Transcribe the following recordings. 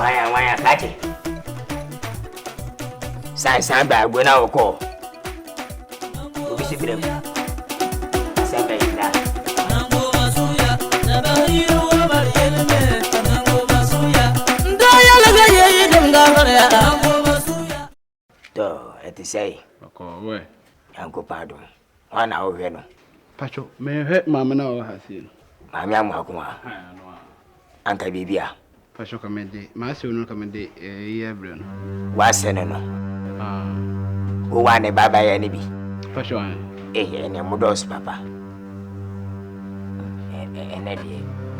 Why, catch it. Sign by when I will call. We'll be sipping them. Send me that. At the say, Uncle Pardon. 1 hour, you know. Pacho, may hurt Mamma now has seen. My young Makuma. Uncle Bibia. Pacho commendé, Master no commendé, year brun. What's an no? Who want a baba any be? Pacho, and a modos papa. And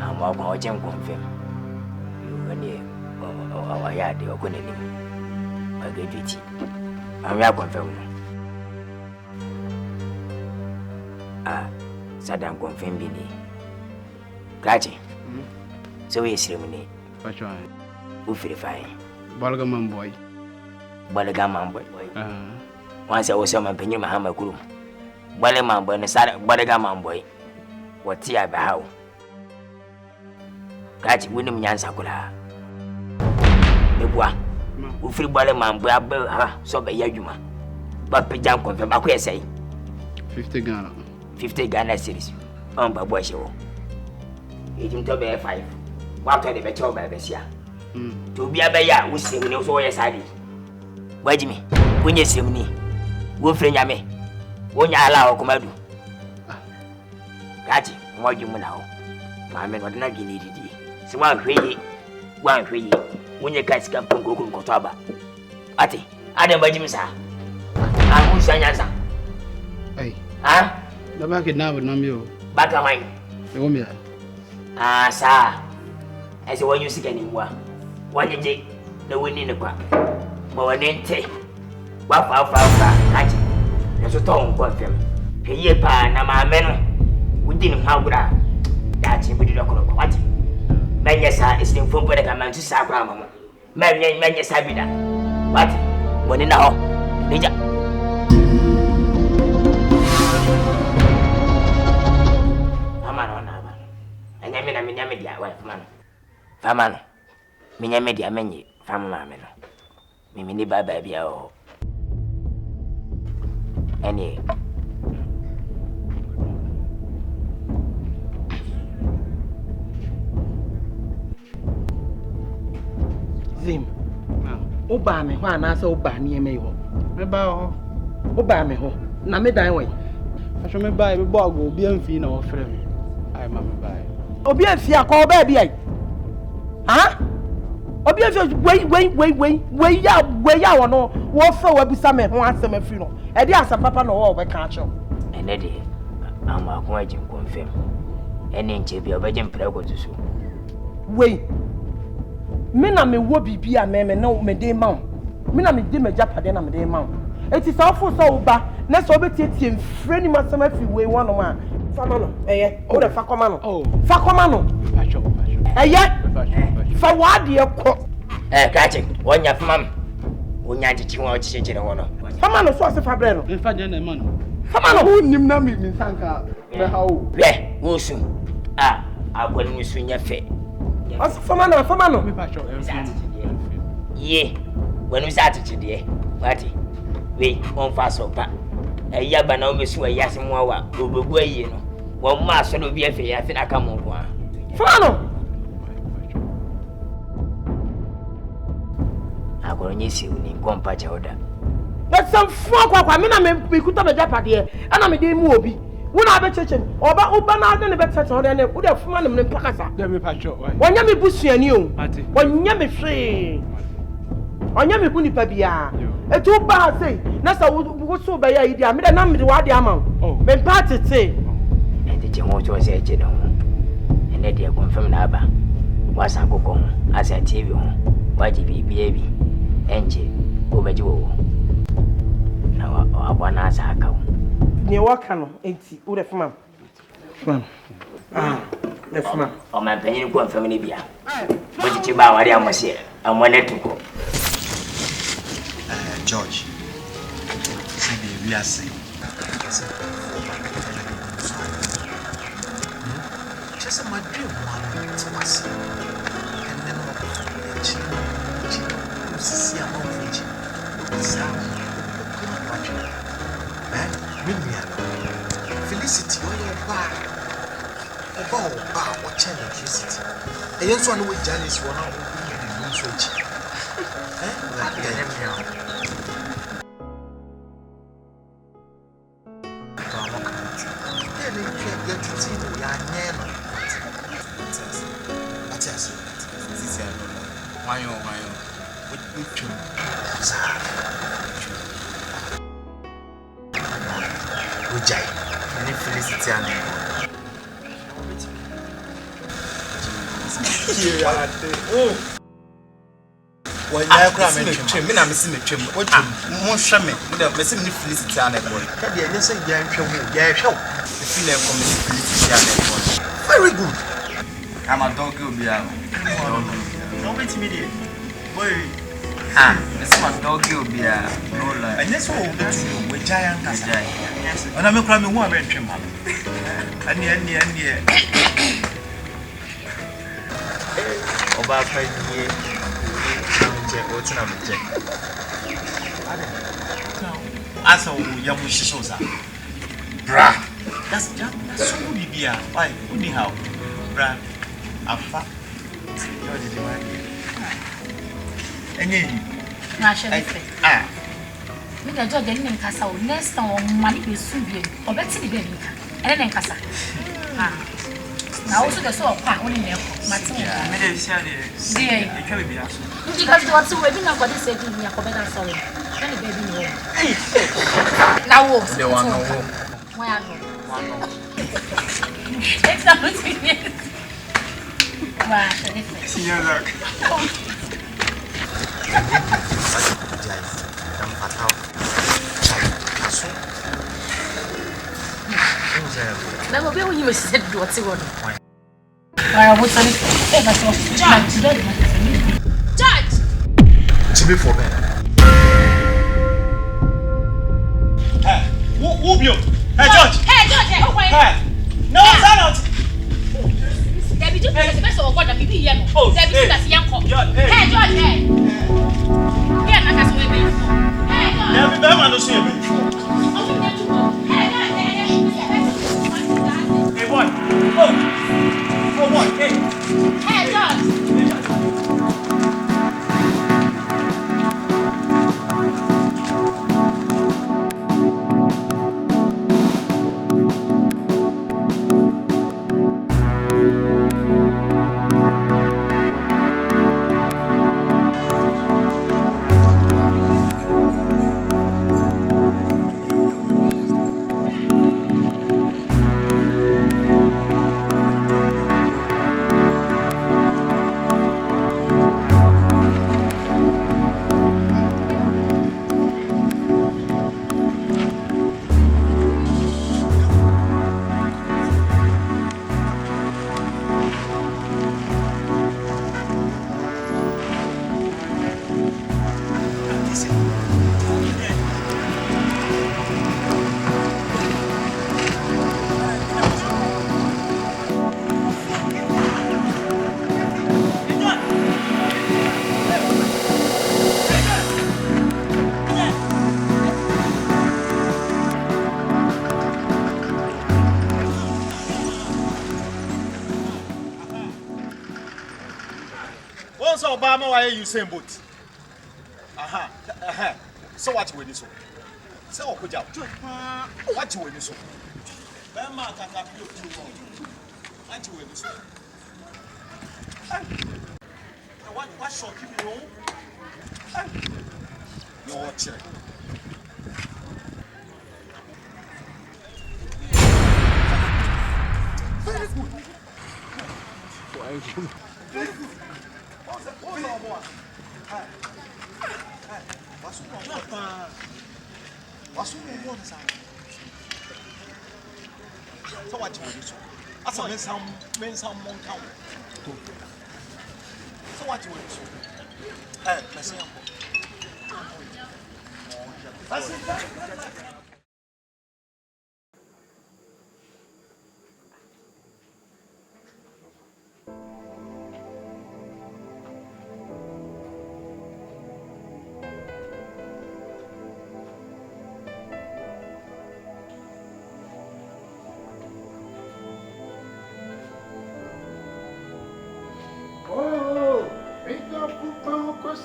I'm watching confirm. You and I had the opening. I gave it. I'm not confirmed. Sadam confirmed me. Catchy. So we ceremony. Pacho, who feel fine. Balgaman boy. Balagaman boy. Once I was some opinion, Mahama Kuru. Balgaman boy, and Sada Balagaman boy. What's here by how? Catchy William Yansakula. The boy who free Balgaman boy, so by Yajuma. But Pijam confirm, I say 50 Ghana. 50 Ghana series. By boy show. It him to be 5. What are the better by Bessia? To be a bear, we sing in also yes, I did. Why, Jimmy? When you see me, we'll friend me. When you allow Commadu. Catchy, what you now? My men would not get it. So one free, when you guys come from Goku Kotaba. Ati, I don't buy Jimmy, sir. I will say answer. Hey, ah, the back it now with Namio. Back of mine. Sir. As when you see anyone, one day, the winning the quack. But when they take, what catch it. There's a tongue confirm. Pay pa, na my men, we didn't have that you did not call what. Man, yes, sir, is in phone for the command to Sacramento. Man, yes, I be that. What? When in the hall, Ninja. And I mean, I wife, man. Faman, Minya media many, Famma, Mimini baby, oh. Any Zim, Oba me, one answer Oba near me. Oba me, na me die way. I shall me buy a bog will be unfin or friend. I mamma buy. Obiafia call baby. Huh? Obiafia wait, ya no, what for will be some one summer funeral. And there's a papa no all we can't show. And Eddie, I'm a quite confirm. And in Chibby, a virgin prego to sue. Wait. Mina me wo bibi a me no me dey ma. Mina me dey me japa na me dey ma. It is awful so ba. Na so be tie mfreni masama fi we one ma. Fama no. O de fa koma no. Oh. Fa koma no. Pacho. Fa wa de ko. Catch it. One ya fama. Wonya chichi wa chichi no no. Fama no so se fa bre no. In fa je na ma no. Fama no who nim na me sanka. Me ha o. We, wo su. Agwani musu nya fe. As fama no. Me pacho. Ye. When we start to dey. What? We on fast up. Yaba na o mesu ayase mu awa. Obegu aye no. Wo ma so no bi afi ya fi na ka mo kwa. Fama no. Akoronye si uni kompa cha oda. But some fuck kwa me na me kuta be japa de. Ana me dey mu obi. Wona be chechen oba na ade ne be chechen ode ne wo de fuma ne me pakasa dem me pacho wonya me busuani o wonya me hwe wonya me huni pa bia etu ba sei na sa wo so be ya idi a me de na me de wa de ama me pa tete e de chen wo jo se eche no ene de confirm na aba wasa kokon asa TV ho waji bi enje obaji wo na wa abana asa aka ne waka no enti wo de fuma de fuma o man penyin ko family bia bo ti ba wari amose amone tuko George say the we are saying just my dream one to us and then Felicity, watch electricity. And you know what Janice will not open the new switch. Felicity and when I cram in trim, I'm missing a trim. What more shaman with a missing Felicity and a boy. Can you say, yeah, show the female community? Very good. I'm a dog, you'll be out. Don't wait immediate. Boy, it's my dog, you'll be out. No lie. And that's all with giant. And I'm a cramming one and trim. And yeah. About 5 years, what's an object? I saw young Shishosa. Bra, that's so good. Be why, anyhow, Bra, Alpha. And then, we can do the name Casa, next on money is soon, or better the baby, and then Casa. Now also the sort of only milk. Yeah, I made a share there. It can be asked. Because what's the wedding of what is said in your comment? Sorry. Can the baby know? Now, the one no. Why no? It's not it. Wow, the difference. See you look. Now, when you said what's the word? I was saying, Judge! To be for better. Hey, who you? Hey, Judge! Hey, hey! No, silence! There be two people, the best of what the people here. Oh, there be two that's young. Hey, Judge, hey! Here, I can say, hey, Judge! There be better to say, hey, boy! Oh, boy, hey! Hey, Judge! Obama, why are you saying boat? So what you with this one? So what you what you with this one? What you with this one? What shall keep you home? You're watching. Very good. Very good. What's so what you do? As a men some town. So what you do? Let's see.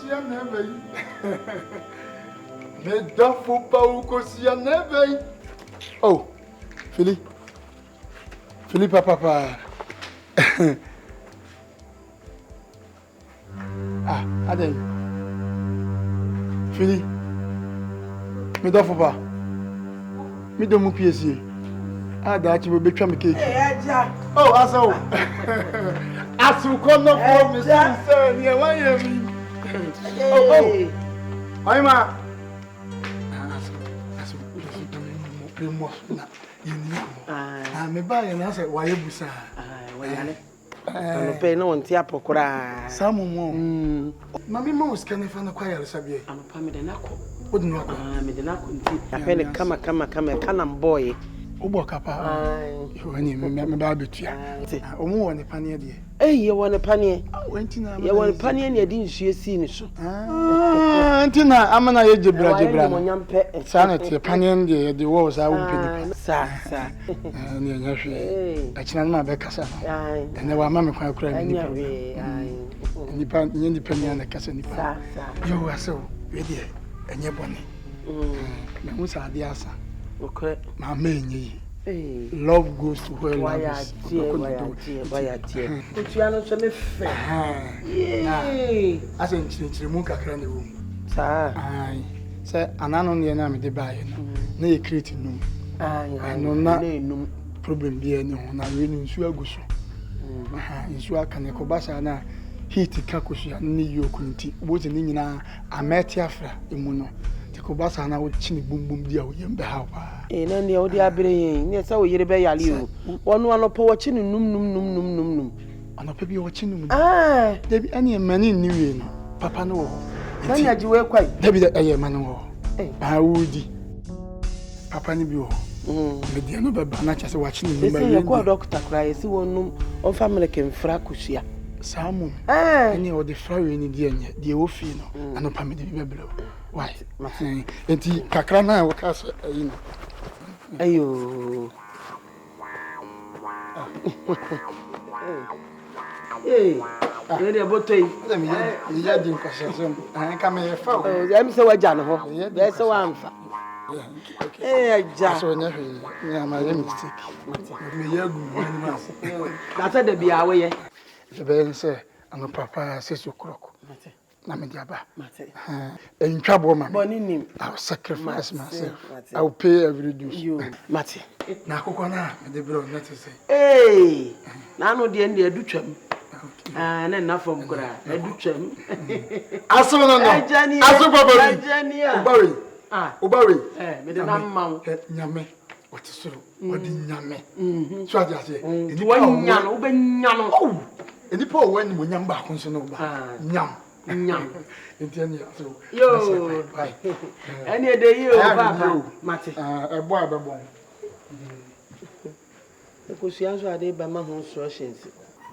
kosia never. Me dafo pa u kosia never. Oh, Philip papa. Adem. Philip. Me dafo pa. Me do mu piesi. Ada chi be twa me cake. Oh, aso. Asu kono for me say near one year. Oh. Aima. Asu primo na yini. Me ba ye na say waye busa. Wayale. No pe no wonti apokora. Samu mo. Mami mo scan fa na kwaya sabie. Ampa me de nako. Wodi no ko. Me de nako nti. Apele kama kana boy. Ubo kapa. Wani me ba betua. Omo woni panie de. Ye woni panie. Wantina. Ye woni panie ne adi nsuo si ni so. Antina amana ye jebra. Sana te panie de de wo sa wo pedi. Sa. Ne nya hwe. Akina na be kasa. Ne wa ma me kwa kura ni. Nipa ni panie na kasa nipa. Sa. Yo aso we de enye bone. Me hu sa ade asa. Okay. My main love goes to where love is. Why Kuchiano so me fe. As in chirimu kakra ne wo. Sa. Ai. Say anano ne na me de bae no. Na ye create num. Ai no na problem bi ene ho na we ni nsu aguso. Nsu aka ne ko basa na heat ka kosu ya ne yokunti. Wo ze ni nyina ameti afra emu no. Ko basa na wo chini bumbum dia wo yembe ha pa na ne wo dia abere yin ne sa wo yire be yale o wonu anopo wo chini num anopo bi wo chini num debi ane mani ni we no papa no wo nanya ji we kwai debi eye mani wo wudi papa ni bi wo me dia no baba na chase wa chini num ba ye ko doctor kra ye si wonum on family ke mfra kusua samu ene wo de fra we ni dia nya de wo fi no anopa me de bi bebelo. Why? Enti kakra na wo ka so ayi. Ayo. We dey botoi. Me ya din kwasasem. Ka me fa o. Yam se waja no ho. Ye se wa amfa. Aja. So nya hwe. Ya ma ye mistake. Me ya gu ni ma. Na ta da bia we ye. Se be se ano papa se so kroko. Na me diaba. And trouble, man. I'll sacrifice myself. I'll pay every due. You, Mati. Na kokona, the bro, not to say. Hey, now no the end they do chum. And then not from Kura, I do chum. I saw no, I saw Bobby. Ubari, Madame Mount, Yame. What is so? What did Yame? So I say, one yan, oh, and the poor when yam back on Yam. Nyam. So yo, any day you, Papa, Mati. A boy, babon. Because you answer a day by my home instructions.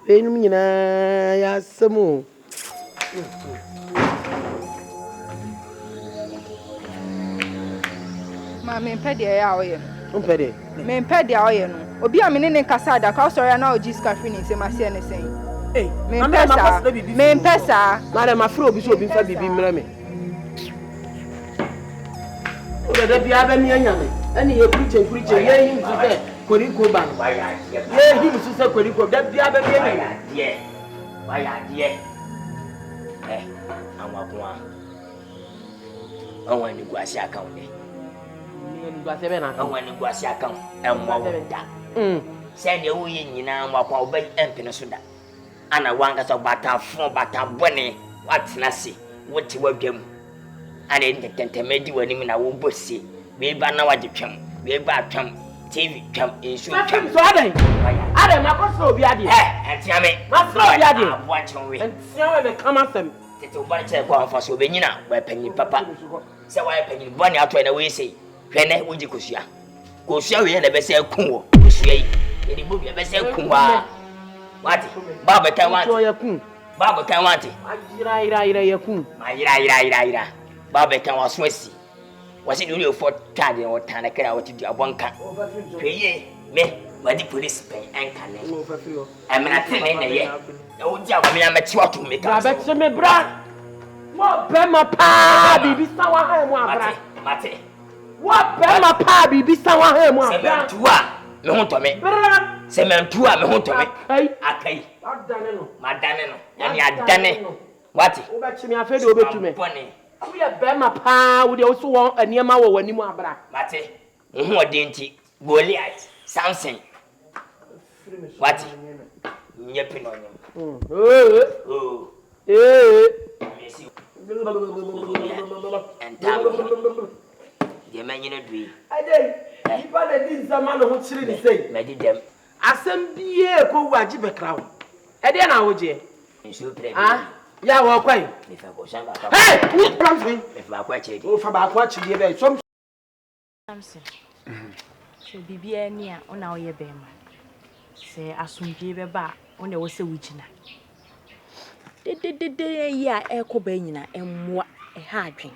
Penumina, yes, some more. Mammy, Peddy, I Peddy. Men Peddy, I know. Obi a minute in Casada, cause I know Gisca Finis in my saying. Men pesa, Madam Afro be so be fa bibi mrame. O da bia ba mi anyame. Ani ye preach ye him to say koriko ban. Ye him to say koriko da bia ba mi anyame. Why ya anwa anwa ni gwasi account de. Ni gwasi be na. Anwa ni gwasi account enwa da. Say de wo ye nyina anwa kwa oba empene so da. Ana wanga so bata bone watena se wote wadwam ana entetemedi wani mi na wo bosi we ba na wagetwam we ba atwam TV twam ensu twam so adan makoso obi ade entiame makoso obi ade abwanchon we entiame be kama sem tete oba che kwa amfa so obenyina wa panyin papa se wa panyin bone ato na we sei hwene wogi kosua we na be se kun wo kosua yi yedi bo be se kun wa Wati, Baba can want to Baba can want it. Ira. Baba can was Swissy. Was it really for Taddy or Tanaka or to do a bunker? Pay me, but the police pay and can. I'm not telling you. No job, I mean, I'm a child to make up. I bet some bra. What Bema Pa Bibi Sawa Hemo Abra? Mate. What Bema Pa Bibi Sawa Hemo Abra? Tua, me hon to me. Se me tua me hon to me. Akai. Madane no. Yani adane. What? Obechi me afede obetume. We are Bema Pa, we also want a niema wo wani mu abra. Mate. Ho odenti. Goliath. Samson. What? Nyepi no nyem. Oh. Messi. And the man you know do. Ade, iba na di zaman ho chiri ni sei. Me di dem. Asem biye ko waji bekrawo. Ade na wo je. Nsu pre. Ah, ya wo kwai. Me fa ko shanga ka. Hey, who plan for? Me fa ko chiri. O fa ba ko chiri be som. Samson. So bibia ni a ona wo ye be ma. Se asumdie be ba, ona wo se wugina. De ya eko ba nyina emmoa ha adwen.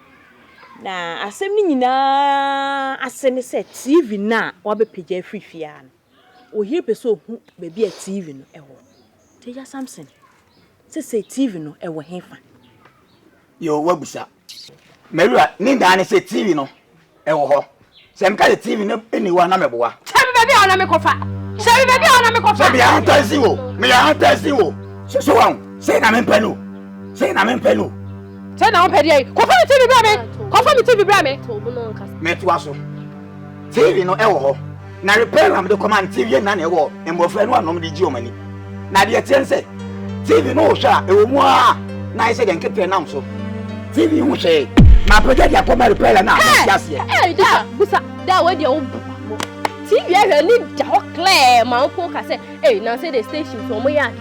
Na asem ni nyina asene se TV na wa be page afifia no. O here peso hu be bia TV no ewo. Te ya Samson. Se TV no ewo hefa. Yo wabusa. Merua ni dan se TV no ewo ho. Se mka de TV no eniwa na meboa. Tell me baby ona me kofa. Say baby ona me kofa. Se bia antasi wo. Me ya antasi wo. So wan. Say na me penu. Say na me penu. Say na on pedi. Kofa me TV bra me. Kofa me TV bra me. Me to aso. TV no ewo ho. Na repair am de command TV na na ewo. Embofra no anom de gi omani. Na de tense. TV no hwa ewo mu a. Na ise de nkete nam so. TV hu hwe. Ma project ya come repair na am Eh, busa. Da we de o TV e ni ja ho clear ma po ka say, "Eh, na say the station so mo ya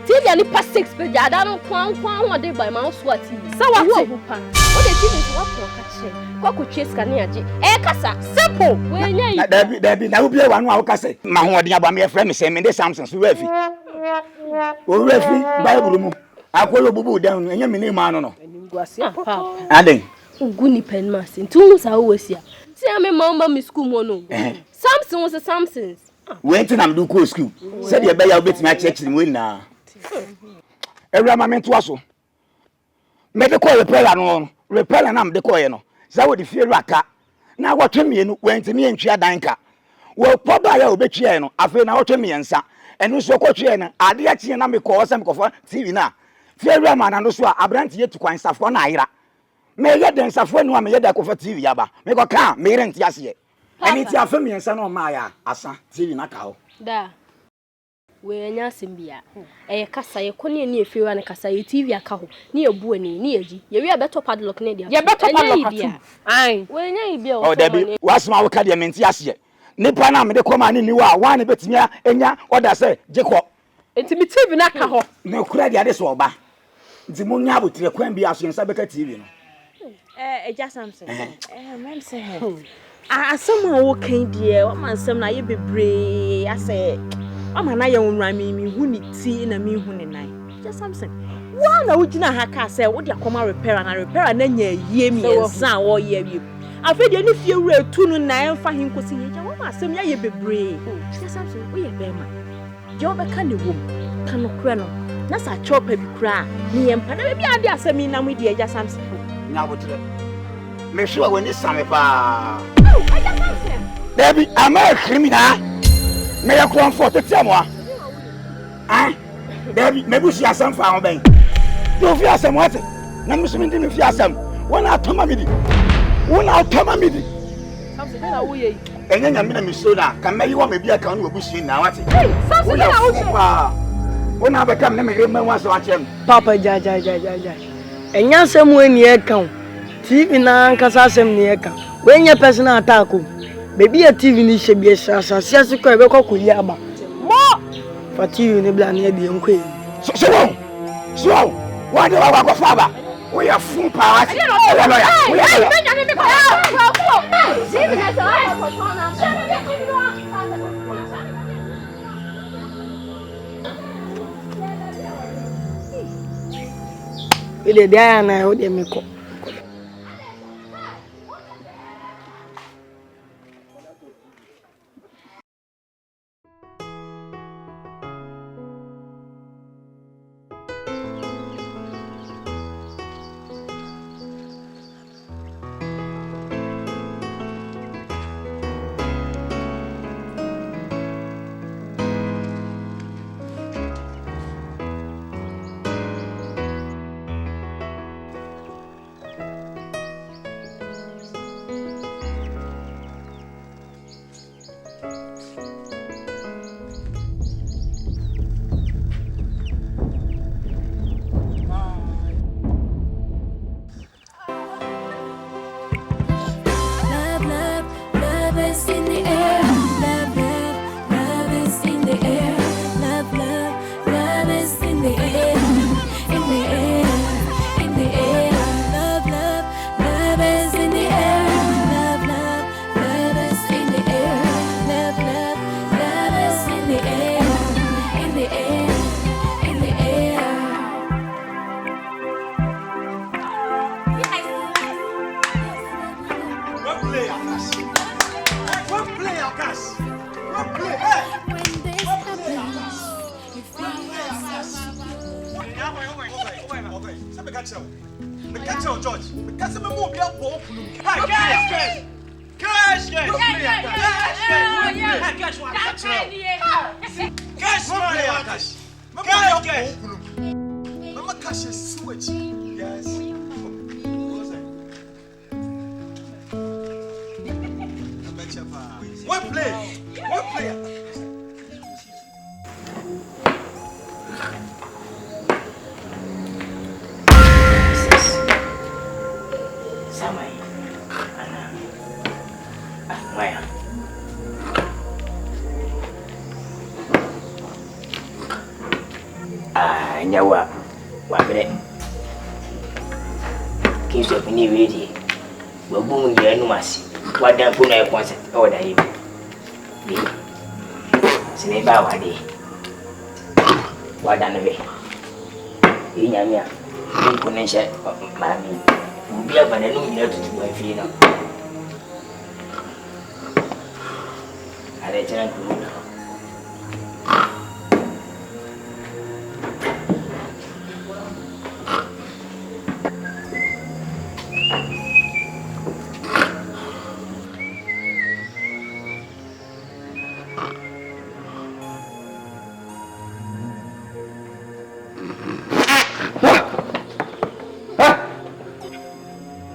TV ani pass 6 pe ja da no kwan ho de by ma so TV. Sa wa ho pa. O de TV so wa pro ka che. Kwa ku twe scan ya je. Kasa simple. We nya yi. Dabi na obi e wa no a wo ka say. Ma ho ode aba me e frame say me de Samson so wa fi. O wa fi Bible mu. Akolo bubu dan no enya me ne ma no no. Aden. Ugu ni pen ma sin. Tu sa wo sia. See me mama me school mo no. Samson was a Samsons. Went to am do go school. Said you be ya obetimi a church ni na. Every moment to aso. Me de call repair no. Repair na am de call ye no. Za wo de fie raka. Na wo twemi no went me entwa dan ka. Wo podo ya obetwi ye no. Afi na wo twemi nsa. Enu so ko twe na ade a tie na me call sem kofo TV na. Fie ru ma na no so a abrant ye tu kwan safo na ayira. Me ye den safo nu a me ye da kofo TV ya ba. Me ko ka me rent ya se. Eni ti afa mi nsa na ma ya asa TV na ka ho. Da. We nya simbia. Kasa ye kone ni efiwa na kasa ye TV aka ho. Ni ebu ani ni eji. Ye wi abeto padlock na dia. Ye beto padlock atu. Ai. We nya ibia o dabi wasma wo ka de menti ase. Nipa na me de koma ni wa wan betimi enya order say jekọ. Enti mi TV na ka ho. Ne kura de ade so oba. Nti mo nya abotire kwan bi aso nsa beka TV no. Eja Samson. Man say. Asama wo kan die, o man sam na ye bebre, ase. O man na ye wonra mi hu ni ti na mi hu ni nan. Eja Samson. Wa na wo gina ha ka say wo de akoma repair na nya yie mi ensa wo ye wi. Afi de ni fie wura tu no na emfa hin kosi ye. Ja wo man sam ya ye bebre. Eja Samson, wo ye be ma. Je wo be ka ne wom. Ka no kura no. Na sa chopa bi kura. Ni empa na be ade asami na mu de Eja Samson. Nya abotire. Me sure when this same pa. Baby, I'm a criminal. May I come for the Tiamoa? Ah, baby, maybe she has some found bank. You fear some water. Namusmin didn't fear some. One out Tomamidi. One out Tomamidi. Something that we and then I'm in a soda. Can maybe you want me be a count of bush now? Hey, something that when I become never once watch him. Papa jaja. And yan some way near count. TV na nkasa asem ne eka we nya personal attack baby a TV ni hye bi sasa siase ko e be kokoyi aba mo fa TV ni bla na de enko so what do I go father we are full power ide dia na o de meko play, Akash. One play, Akash. One play. George. Because I'm a movie up for Cash. Mama Cash is switch. Yes. One play. Samai. Maya. Nyawa. Wabre. Kiso pini wedi. Wabumu yenu masi. Wada kuna ya concept order hivi. Ni. Sineba wadi. Wada nebe. Inyamia. Ni kunesha mami. Mbia bana no nyina tutu wa fie na. Ale tena kuona.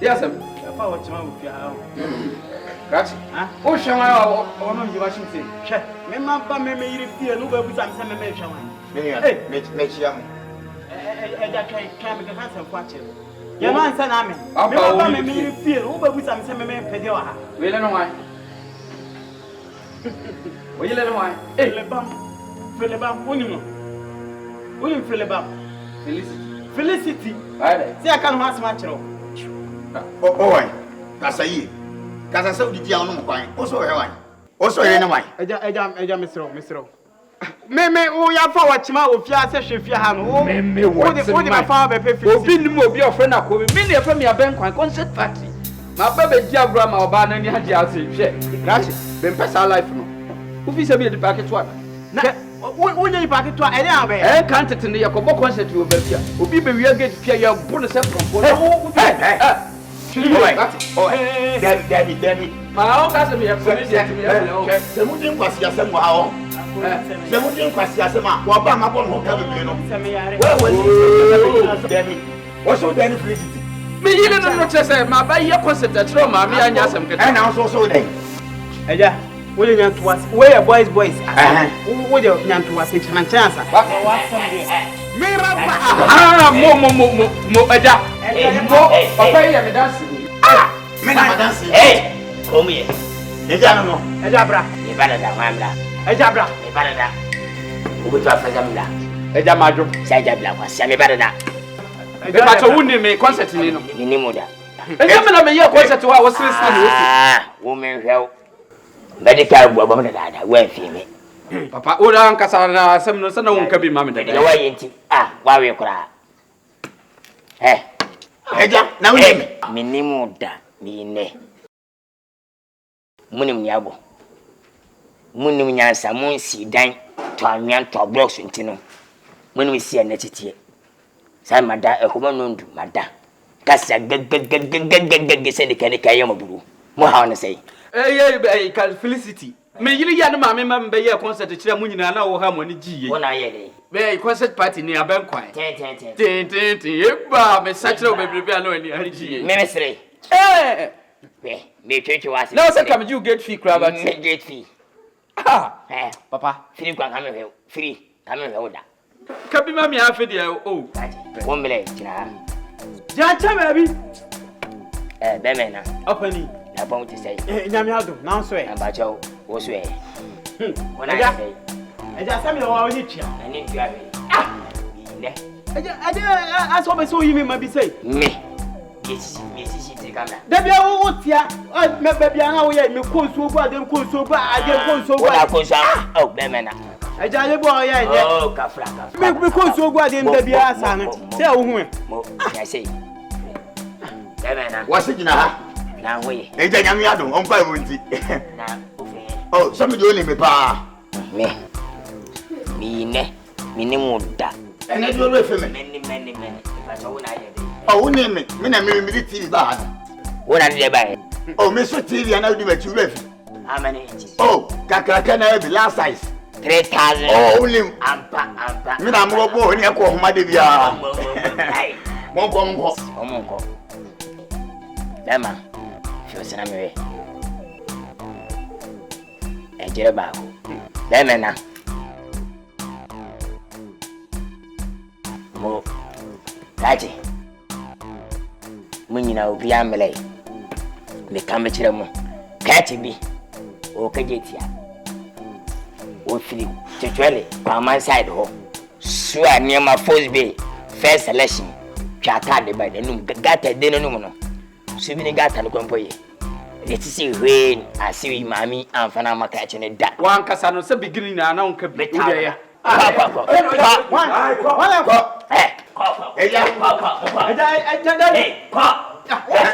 Yes, sir. Papa, what's wrong with your house? Gotcha. Oh, Shama, or no, you watching thing. Check. Remember, maybe fear no baby, some mention. Hey, make young. I can't make a handsome watching. Your man said, I mean, maybe fear no baby, some men pay your house. We don't know why. Will you let him why? Hey, Philibam, William Philibam. Felicity. Right. See, I can't pass my channel. Oh, that's a ye. That's a so did you know why? Also, why? Also, anyway. Mr. Me, oh, ya for what you of your session if you have me. What my father pay for? Been more be your friend. I could be million from your bank and concert party. My baby diagram or banner and you had your gracious. Then pass our life. Who is a bit the packet one? When you packet to I can't attend the Yakobo concert to Belgia. Who be we are getting to your bonus from Daddy. My own cousin, we have some moving was your son. Some moving was your son. What I'm upon who can be well, when Daddy. What's so Daddy Felicity? Me, you don't know what to say. My buy your concert at Roma, me and Yasam. And also so then. Ella, will you to us? Where boys? Who would you name to us? It's my chance. Hey, come here. Ejabra. Ibada mamla. Ejabra. Ibada. Ubutu afazamla. Ejamaju. Sajabla kwa sami ibada. But I wouldn't make concert in Nini muda. Examine me your concert was listening. Woman help. Medical woman that went for me. Papa, Oda Casana, some no son won't be mamma. Why we cry? Eh, now Minimuda, Mine Munim Yabo Munim Yansa, Munsi, dine to a man to a blocks in Tino. When we see a netty, San Mada, a woman to Mada. That's a good said the Canacayamabu. Mohana say, Eh, Felicity. May you young mamma be a concert to Chamunina or Harmony G. One I a concert party near Banquet. Such a baby piano in the IG. Ministry. Eh, may church was no, sir, come you get fee crab and get fee. Ah, Papa, free come free. Come over. Come be mammy after the oh, 1 minute. Janta, baby. Bemena, Opening. I'm going to say, Yamiado, now swear. and Bajo was way. When I say, I just tell me how I hit you. I need to have it. I saw me so you may be say. Me. Yes, she come. There be a wood here. Maybe I know yet. Me cool so bad, them cool so bad. I get cool so bad. Oh, Bemena. I tell you, boy, oh, Cafra. Make cool so bad in the Biasan. Tell whom. I say, Bemena. What's it now? Na we. E je nyame adom on pa wonti. Na ofe. Oh, some do ni me pa. Me. Mi ne muda. Ene do lo efe me. Meni. Ba so wona ye. Oh, woni me na me TV ba. Wona de ba. Oh, me so TV ana di ba ti lo efe. How many? Oh, kakaka na be last size. 3,000. Oh, ulim. Ampa. Me na mo bo ni e ko homa de bia. Hey. Monko. Omonko. Dama. Fio na me. E jere ba ko. Dama na. Mo. Kaji. Munyina obi amele. Me kame kire mo. Kaji bi. O kajetia. O fili. Tetwele. Kwa man side ho. Sua niema first bay. First selection. Chata de by the num gata de no no. So bi ni gata no kwampo ye. Let see when I see mami amfana maka chene da. Wan kasa no se beginning na na onka be ya. Papa.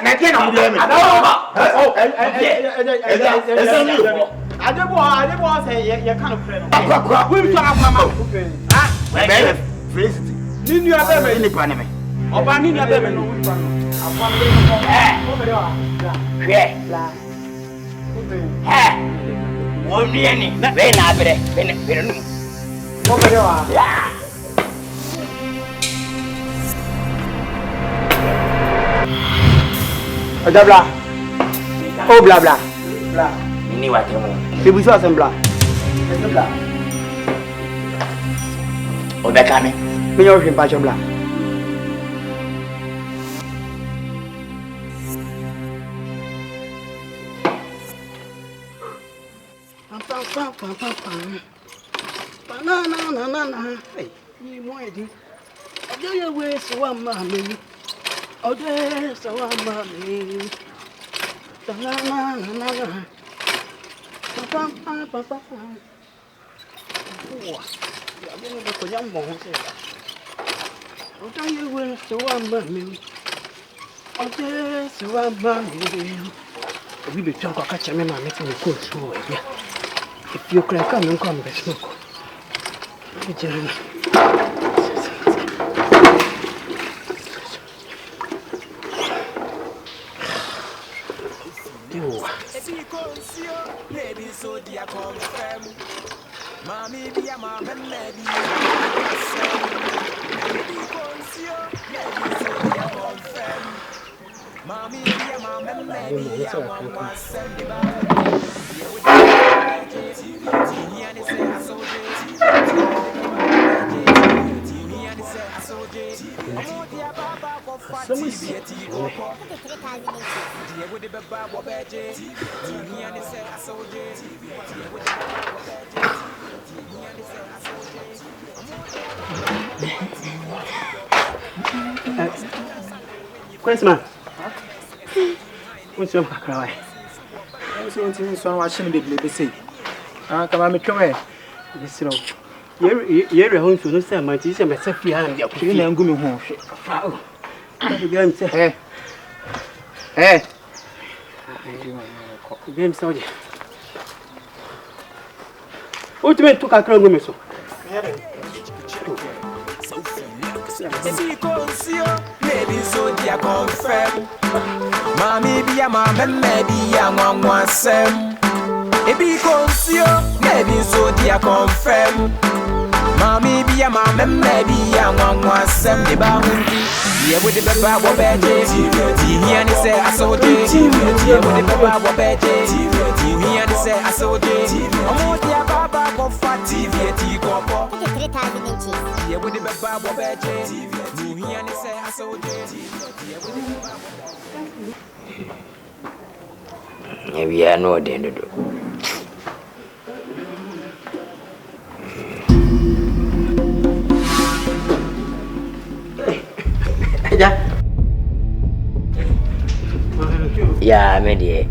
Na ke na mo de me. Adebo say ye kind of friend. We be talk mama. Ah, Be Felicity. Ni nu abe me Ni pa ne me. Oba ni nu abe me no we pa no. Afwa me no. Ko be wa. Hwe. Wo ni ani. Be na abre. Be no. Ko be wa. Bla. Oh bla bla. Bla. Ni wa temo. C'est vous ça bla. Bla. Obeka me. Me yo hwe pa bla. Banana. Hey, you moedi. Odo ye we so amame. Odo so amame. Banana. Papa. Wow. Ya bene ba ko nyambo ho se. Odo ye we so amame. Odo so amame. Obi be twa kwa ka cheme ma me te ko so e bia. If you crack on come be smoke. Jeremy. Christmas. What's your cry? I see anything so watching the baby say. Ah, come on, me come here. This row. You're home to no say my teacher myself behind your queen and go me home. Wow. Again, say, hey. Game soldier. What do you mean to a crown woman? Maybe so dia confirm. Mami be a mama, maybe a one sem. Ebi consio, maybe so dia confirm. Mami be a mama, maybe a one sem. The bounty, yeah, with the baba wabeje. He and say I saw it. Yeah, with the baba wabeje. He and say I saw it. I'm dia baba go fat TV go. 3,000 inches. Yeah, with the baba wabeje. He and say I saw it. Yeah, we are no den do. Yeah, me die.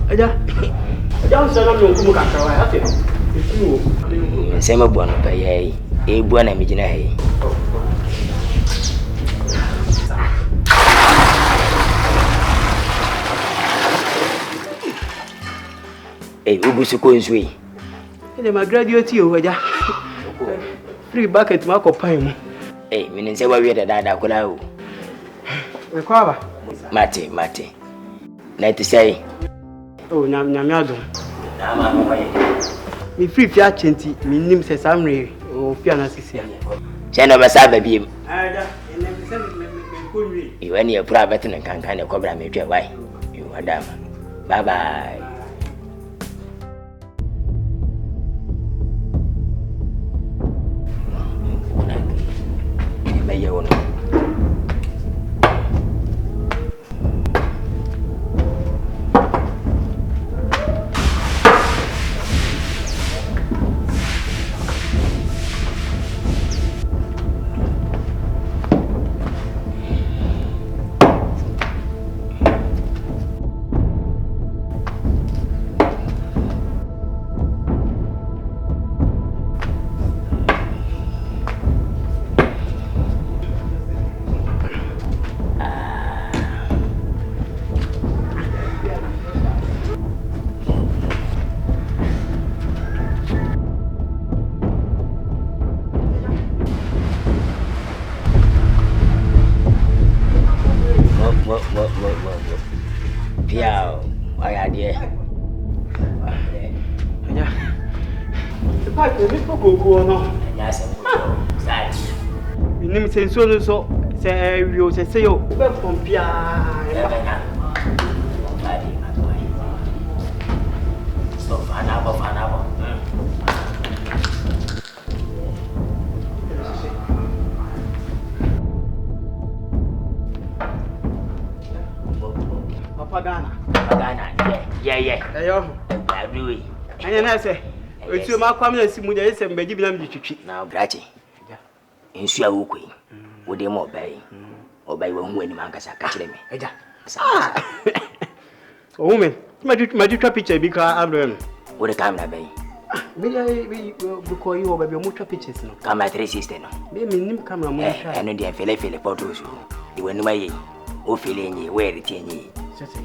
Aja usana no kumu kakra wa afi. Sema bwana pa yai. E bwana mijina hai. Eh, ubusu konzwe. Ele ma graduate yo waja. Free bucket ma ko pan. Eh, mini se wa wi da kula o. E kwa ba? Mate. Na ti say. Oh, nyam adom. Na ma mo ye. Mi free fi achenti, mi nim se samre o fi anasisi ya. Se no ba sa ba biem. Aja, ene mi se me ko wi. Iwe ni e pura beto ne kankan ne kobra me twa wai. You madam. Bye bye. Bye yo no. Piao, I had ye. Pa ke mi go no. Yes, sir. Nim se so se wi o se yo. Be kompia. Stop, anabo. Pagana. Yeah. Ayo. Agree. Anya na se. Otu ma kwam na simu de se mbaji bi na mdi twitwi. Na brachi. Nsu awu koi. Wo de mo bai. Obai wo hu ani mankasa ka kire me. Eja. O woman, ma di twa picture bi ka Abraham. Wo de camera bai. Me because you oba bi mo twa pictures no. Camera 360 no. Me nim camera mo twa. Eno de fele photos. Iwe numa yi. O fele nyi, we retenyi.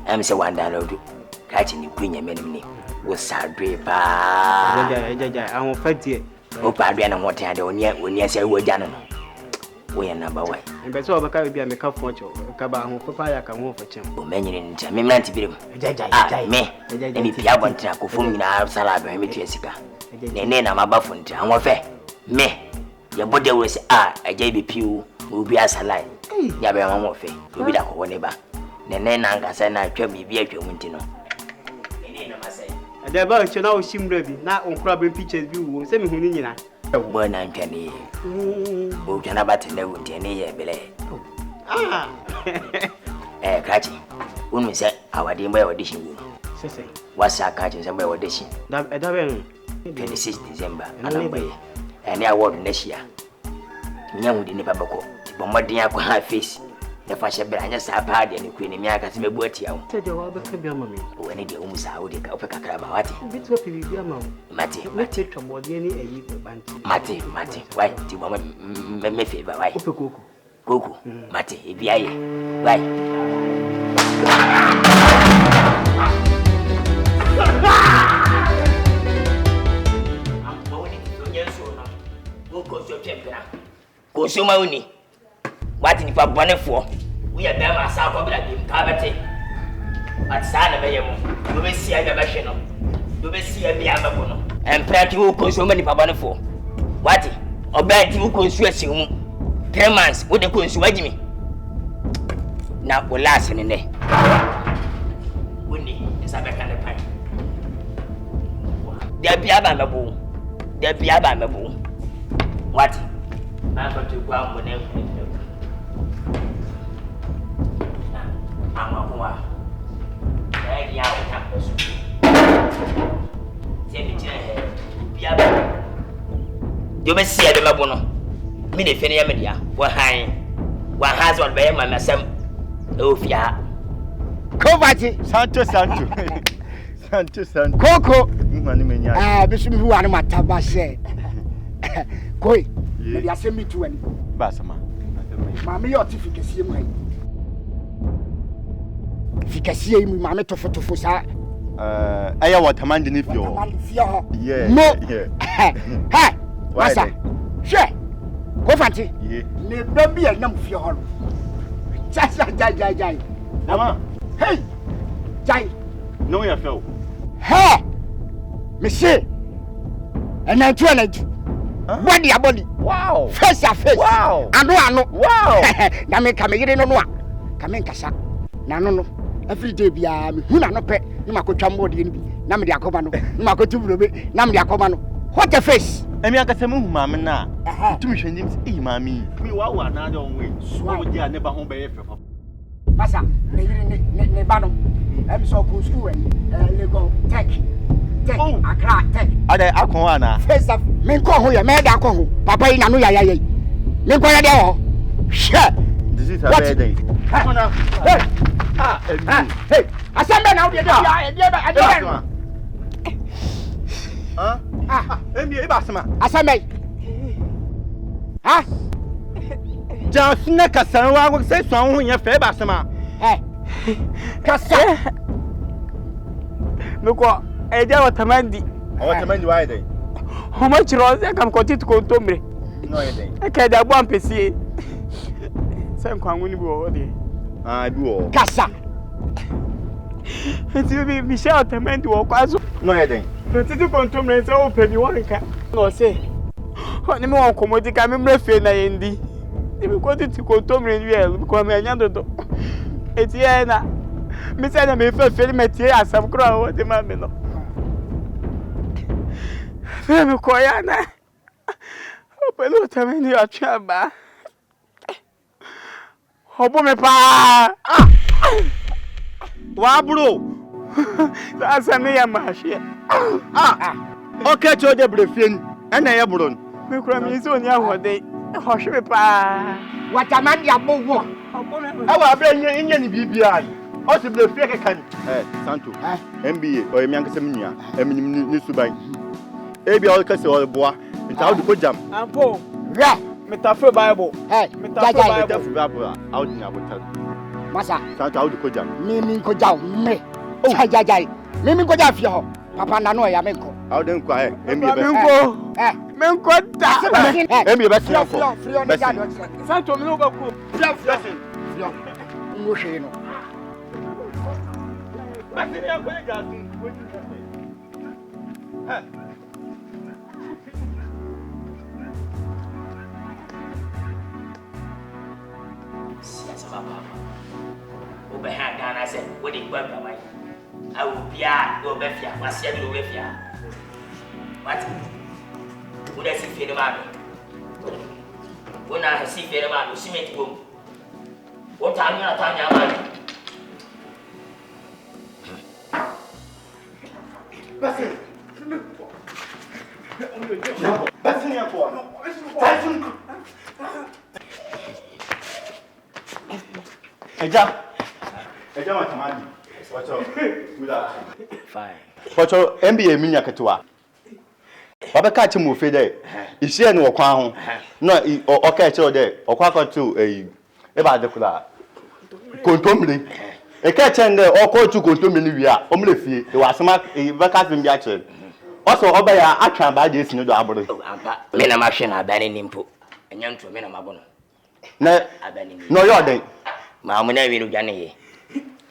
I'm say one download. Catching the queen and was sad pa. I won't fight here. Oh, pardon, and what I don't yet when you say we're done. We are number one. And that's all because we are make up for you. Cabal for fire can move for him. Many in Jamaican to be me. And if you want to go for me now, Salab and Jessica. Then I'm about for and what fair. Me, your body will say, a JB Pew will be as a line. Yabba Moffy, will be that one neighbor. Then I say, I tell me, be a Wintino. The about you now seem ready. Now on crabbing pictures, you will send me who need that. One and 20. Who can about to know 10 years below. Catchy. When we said our dimmer audition room. What's our catching some audition? That 26 December, and I award next year. Young with the Nipabako, but more than I could have face. The fashion brand just have had any queen in Yaka to be bought you. Said you are the mammy. When it was out of a crab, bit of your mamma. Mate, from what any a year band. Mate, why? Do you want me favor? Why? Cuckoo, Mate, if you are right. I'm going to your son. Go cause your champion. Go so money. What in for? We are them as our public in Cavity. At Sana Bayamo, you may see a Gabashino. You may see a Biamabono. And plenty who consume many for. What? Or bad you consume 10 months with the consume me. Now will last in a day. Winnie is a back on the pine. There be a bamboo. There be a bamboo. What? I'm going to go out with them. You may see a Mabono. Mini Fenia Media, one high. One has one by my Sam. Oh, Fia. Covati, Santo. Coco, Bishop who are my tabashe. Koi, you send me to any Bassama. Mammy, your efficacy, my efficacy, mamma to Fosa. Aya what man in if you. Yeah. No. Yeah. Hey. Masa. She. Go fancy. Yeah. Me baby and nam fi ho. Jai. Mama. Hey. Jai. No ya feel. Hey. Me say. And I try it. Body a body. Wow. Face a face. Wow. Ano. Wow. Na me ka me yire no no a. Ka me nkasa. Na no. Every day bia me hu na no pe. Ni makotwa mbode ni bi. Na me de akoba no. Ni makotu burobe. Na me de akoba no. What a face. Emi akase mu hu maame na. Tu me hwenim se maame. Me wa na de on we. So wo dia ne ba ho be ye fe papa. Masa, ne yire ne ba no. Em so ko school Lego Tech. Accra Tech. Ada akon wa na. Face of me ko ho ye me da ko ho. Papa yi na no ya. Me ko ya de ho. She. This is a bad day. Come on. Hey. Asante na we dey. Emi e ba sema. Asante. Ha? Jasna kasan wa ko se so ho nya fe ba sema. Kasa. Meko e dia watamandi. Watamandi wa dey. How much rose kam ko titu ko tombre. No e dey. E ka da bo ampesie. Se nkwangu ni bi wo dey. Bi wo. Kasa. Enti bi Michel watamandi wo kwazo. No e dey. Titu ko tombre se o pe bi wo nka. No se. Ni me won komodi ka me mrefe na yendi. Ni ko titu ko tombre ni el ko me anya dodo. Eti e na. Me say na me fe metie asam kro a wo de ma me no. Fe me ko ya na. O pelo também ni atwa ba. Obo me pa. Wa bro. Asa me ya mahye. Okay cho de brefien. Ena ye bro. Me kura me so ni ahode. Ho hwe me pa. Watamandi abowo. Obo me. Awa abra nya ni bibia. O se brefie kekan. Santo. MBA o emi ankase mnua. Eminim ni suban. Ebi o kase o boa. Nta o de ko jam. Ampo. Ra. Metaphor Bible. Metaphor Bible. Out ni abotal. Masa. Santo o de ko jam. Mimi ko jaw me. Jai. Mimi ko jaw fie ho. Papa na no ya me ko. Out den kwa MBA be. Menko da. MBA be sian ko. Santo mi no ba ko. Fio. Ngo hwe no. Basini akwa ga tun. Obe ha Ghana say we dey gba baba yi. Awu bia do be fia, wasia bi do be fia. What? Wo dey si fie no ma do. Wo na si fie no ma do cement bom. Wo ta nya ma. Basini akwa. Eja matamani. Wacho. Guda. Fine. Wacho MBA minya ketewa. Wabeka chi mo fe dey. Ihie ni wo kwan ho. No o ka che o dey. Okwa ka tu e ba de kula. Kontomre. E ka che nde o ko tu kontomre ni wi a, o mle fie. E wa asema e beka fim bia che. Oso oba ya atwa ba de sinu do aboro. Ampa. Me na ma hwe na abane nimpo. Enyanto me na mabono. Na abane ni. No yo dey. Ma mo na wi no dwane ye.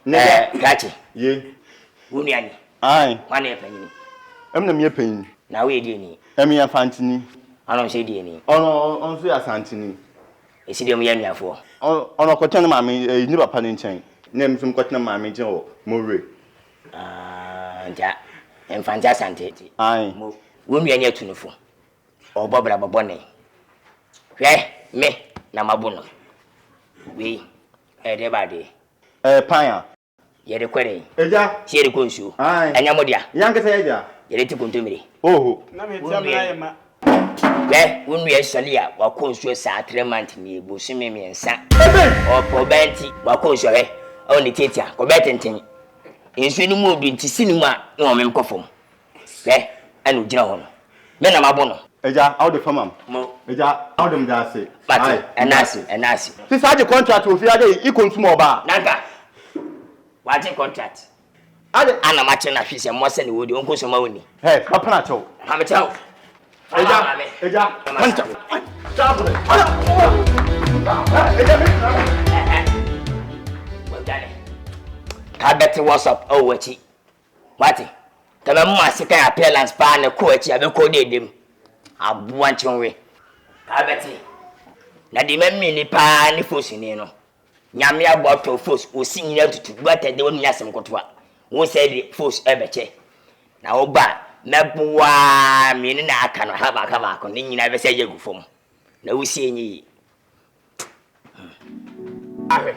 Gachi. Ye. Wunu ani. Ai. Wane panyin. Emna me panyin. Na we die ni. Emi ya fantini. Ano se die ni. Ono so ya santini. Esi de mo ya nuafo. Ono kwotene maame ni papa ne nchen. Na emfim kwotene maame nchen o More. Nja. Emfanja Asante. Ai. Wunu ani atunufo. Obobra bobone. Hwe me na mabono. We de bade. Panya. Yere kwere. Eja. Si yere konsu. Anya modia. Yankasa eja. Yere ti kontomire. Oho. Na me tia me ayema. Wunu ye salia wa konsu sa 3 months ni ebosumi miensa. Opo benti wa konsu he. O ni tetia ko betenten. Ensu ni mu odu nti sinimu a na o mem kofom. Anu gina ho no. Me na mabono. Eja, how the farm? Eja, how them da say? Mati, enasi. This is the contract we fear dey e consume oba. Nanka. What contract? Ana mache na hwese mo se ne wodi onko so ma woni. Hey, papa na chow. Ha me chow. Eja. Manta. Ka beti WhatsApp o wachi. Wati. Kama mu asika appearance pa na ko wachi abeko dedem. Abuan chenwe. Ka beti. Na di memmi ni pa ni fosi ni no. Nyame aboto fosi osi nyina tutu. Gbata de wonu yasem kotoa. Wo say the fosi ebeche. Na oba mebwa mi ni na aka no ha ba ko ni nyina be say yegu fom. Na wo si enyi. Me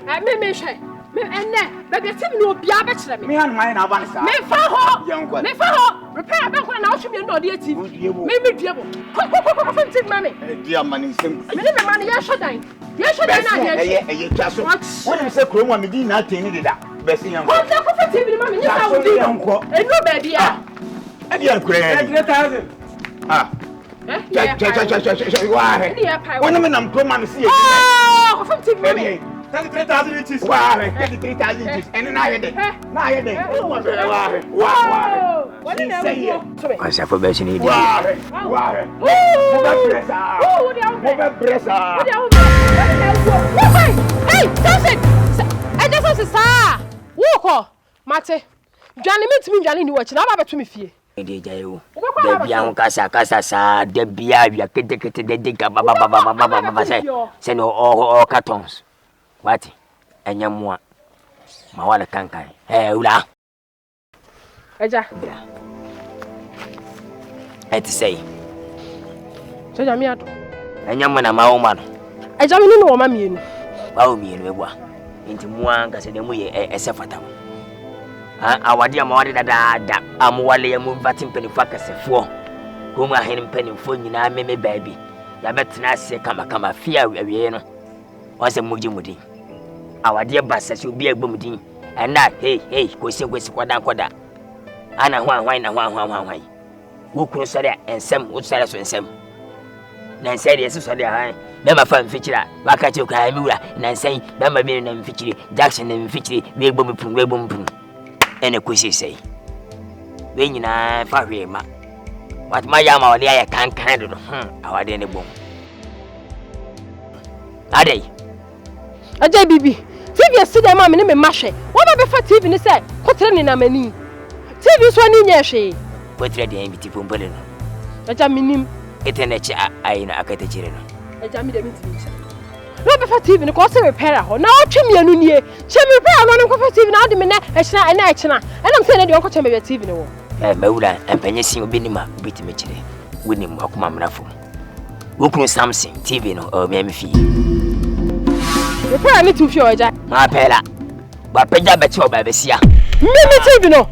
hwe. Me enne, baby tim no bia be kire me. Me han mai na ba nsa. Me fa ho. Repair ba ko na wo hwe me no de ati. Me duebo. Ko fa tim mame. Dia mani sem. Me ni me mani ya shodan. Ya shodan na ya. Eye twa so. Woni se kro mu me di na ten ni deda. Besi yan. Ko ta ko fa tim ni mame ni sa wo di. Enu ba dia. E dia kure. 3,000. Woni me nam kro ma me si e. Ko fa tim mame. 3,000 inches. 3,000 inches. And now you're there. What is it? What's up for best in it? Hey, I just want to say, walk, Mate. Johnny meets me, Johnny, you watch now to me fear. Baby, I'm Casa, Debia, you are Baba, send all cartons. What? And yamwa. Mawala kankai. Hey, Ula. Eja. I to say. So, Jamiato. And yamana, my own man. I don't know what I mean. Wow, me and Wewa. Into Muanga said the way a sefatam. Our dear Mawadi that I'm Wally and move batin penny fuckers a four. Whom I had penny for you now, me baby. Ya better not say, come, fear, Ariana. Was a mujimudi. Our dear Bassas will be a booming, and that, hey, go see what's quada. Anna, one. Who could say that, and some would say us and some. Nan said, yes, so they are. Never found feature, Wakacho Kaimura, and say, Bamba Bin and Fitchery, Jackson and Fitchery, Big Boom, and a quissy say. When you know, Farima. What my yama or the I can't handle, our dinner boom. Are they? A JBB. TV see the mamma name Mashe. What about for TV ni say? Kotre ni na mani. TV so ni nyehwe. Kotre de mbiti pombele no. Aja minim. Etenechi ai na akate chire no. Aja mi de mitimi nsa. No be for TV ni ko se repair ho. Na o twemi anu nie. Che me repair no ko for TV na ade me na echina na echina. Enam se na de onko che me TV ni wo. Mawura empanye sin obi ni ma obiti me chire. Wonim akoma mrafo. Wokunu Samsung TV no o me fi. Repair ni tu fi oja. Ma pela. Ba peja beti obabesia. Me TV no.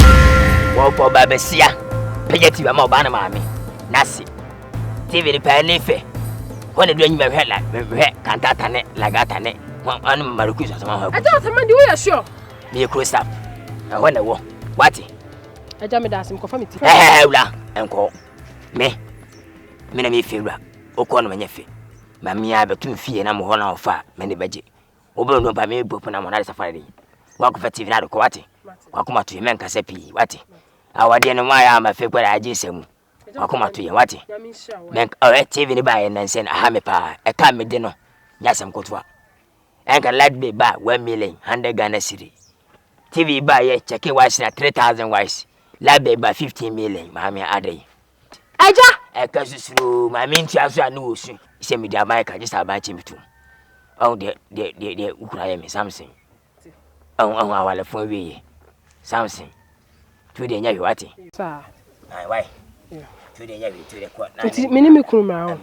Wo ko obabesia. Peja TV ma oba na maame. Nasi. TV ni pa ni fe. Wona do anyima hwe la. Hwe kantata ne lagata ne. Anu maruku so ma ha. Aja tamandi wo ya sure. Me cross stop. Wona wo. What? Aja me dasim ko fa me ti. Ula. Enko. Me na me fewra. Okọ no manyefe. Ma me abetu fie na mo ho na ofa me ne beje. Obo no ba me bopu na mo na safari. Wa ko fa TV na do ko wate. Wa ko mato me nkasa pi wate. Awade no ma ya ma fe kwara aje semu. Wa ko mato ye wate. Men TV ni ba ye nanse na ha me pa. E ka me de no. Nyasem kotwa. Enka light be ba 1 million 100 Ghana cedi. TV ba ye cheke wise na 3,000 wise. Light be ba 15 million ma me adai. Aja E ka susuru ma me ntia so anu osu. Ise me dia America just aba chimitu. Oh de ukura ye me Samsung. Oh awale fon wi Samsung. Tu de nya wati. Sa. Ai why? Tu de nya wi tu de kwa. Ti me ni me kunu ma ho.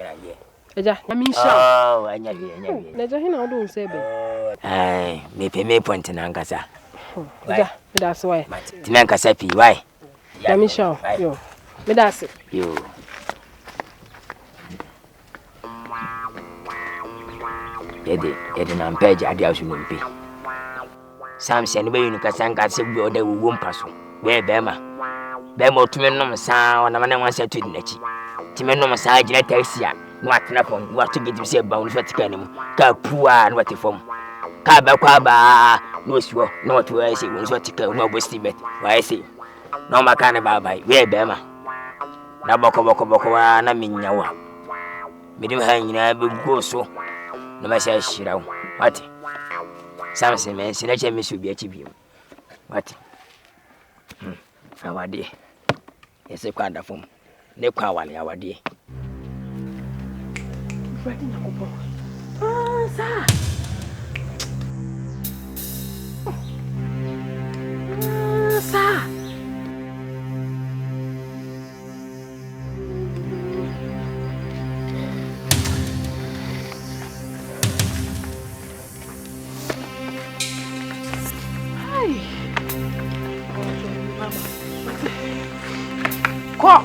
Aja na mi sha. Oh anya wi. Na ja hina odo nse be. Ai me pe me point na nkasa. Aja me da so why? Ti na nkasa pi why? Na mi sha. Yo. Me da se. Yo. Yede na mpeja ade asu no mpe. Samson be yunu kasanka se bi oda wuwo mpaso. We bema. Bema otume nom sa ona mane wansa tu dinachi. Time nom sa agina taxi a no atena pon. Wa to gidi se ba onu fatika ni mu. Ka puwa no wate fom. Kaba kwaba no sure no to I say when so tika no bo estimate why say no makane baba we be ma na boko na minya wa medim ha nyina be go so no ma sha shira what something men si na che me so bi achi bi what awade yese kwa da fom ne kwa wale awade ready na kopo sa sa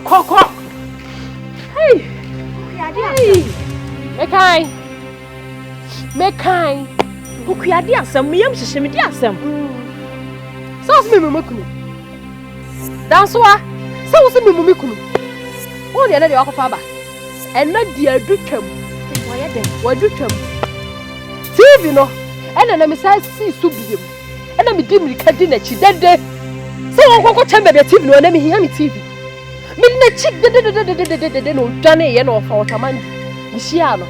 Ko. Hey. Mekai. Okuade asem meyam hyehye me di asem. So me makunu. Dansoa. So me makunu. O de na de wakofa ba. Ena di adutwam. Woyɛ den. Wadutwam. TV no. Ena na me sai si so biem. Ena me di mirika di na chi dede. So won chambe be TV no na me hia me TV. Me na chi dede no dwane ye no fa otamandi. Me hia no.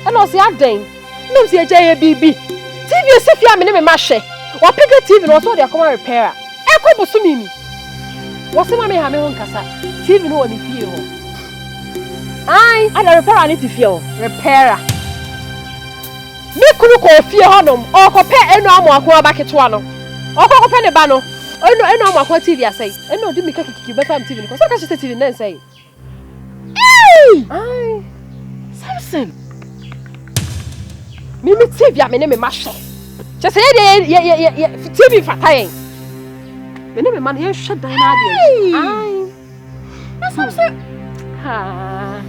Ena o se aden. No se eje bibi. TV se fia me ne me ma hwe. Wa pick TV no so de akoma repair. E ko bosu mimi. Wo se ma me ha me hon kasa. TV no woni fie ho. Ai, ana repair ani ti fie ho. Repair. Me kunu ko fie honom. O ko pe enu amo akwa ba keto ano. O ko pe ne ba no. Enu amo akwa TV asai. Enu odi mi ka kiki be fam TV no. So ka chete TV na nsai. Ai. Samson. Mimi TV a me ne me ma hwe. Che se ye TV fatayen. Me ne me ma ye hwe dan na ade. Ai. Na Samson. Ha.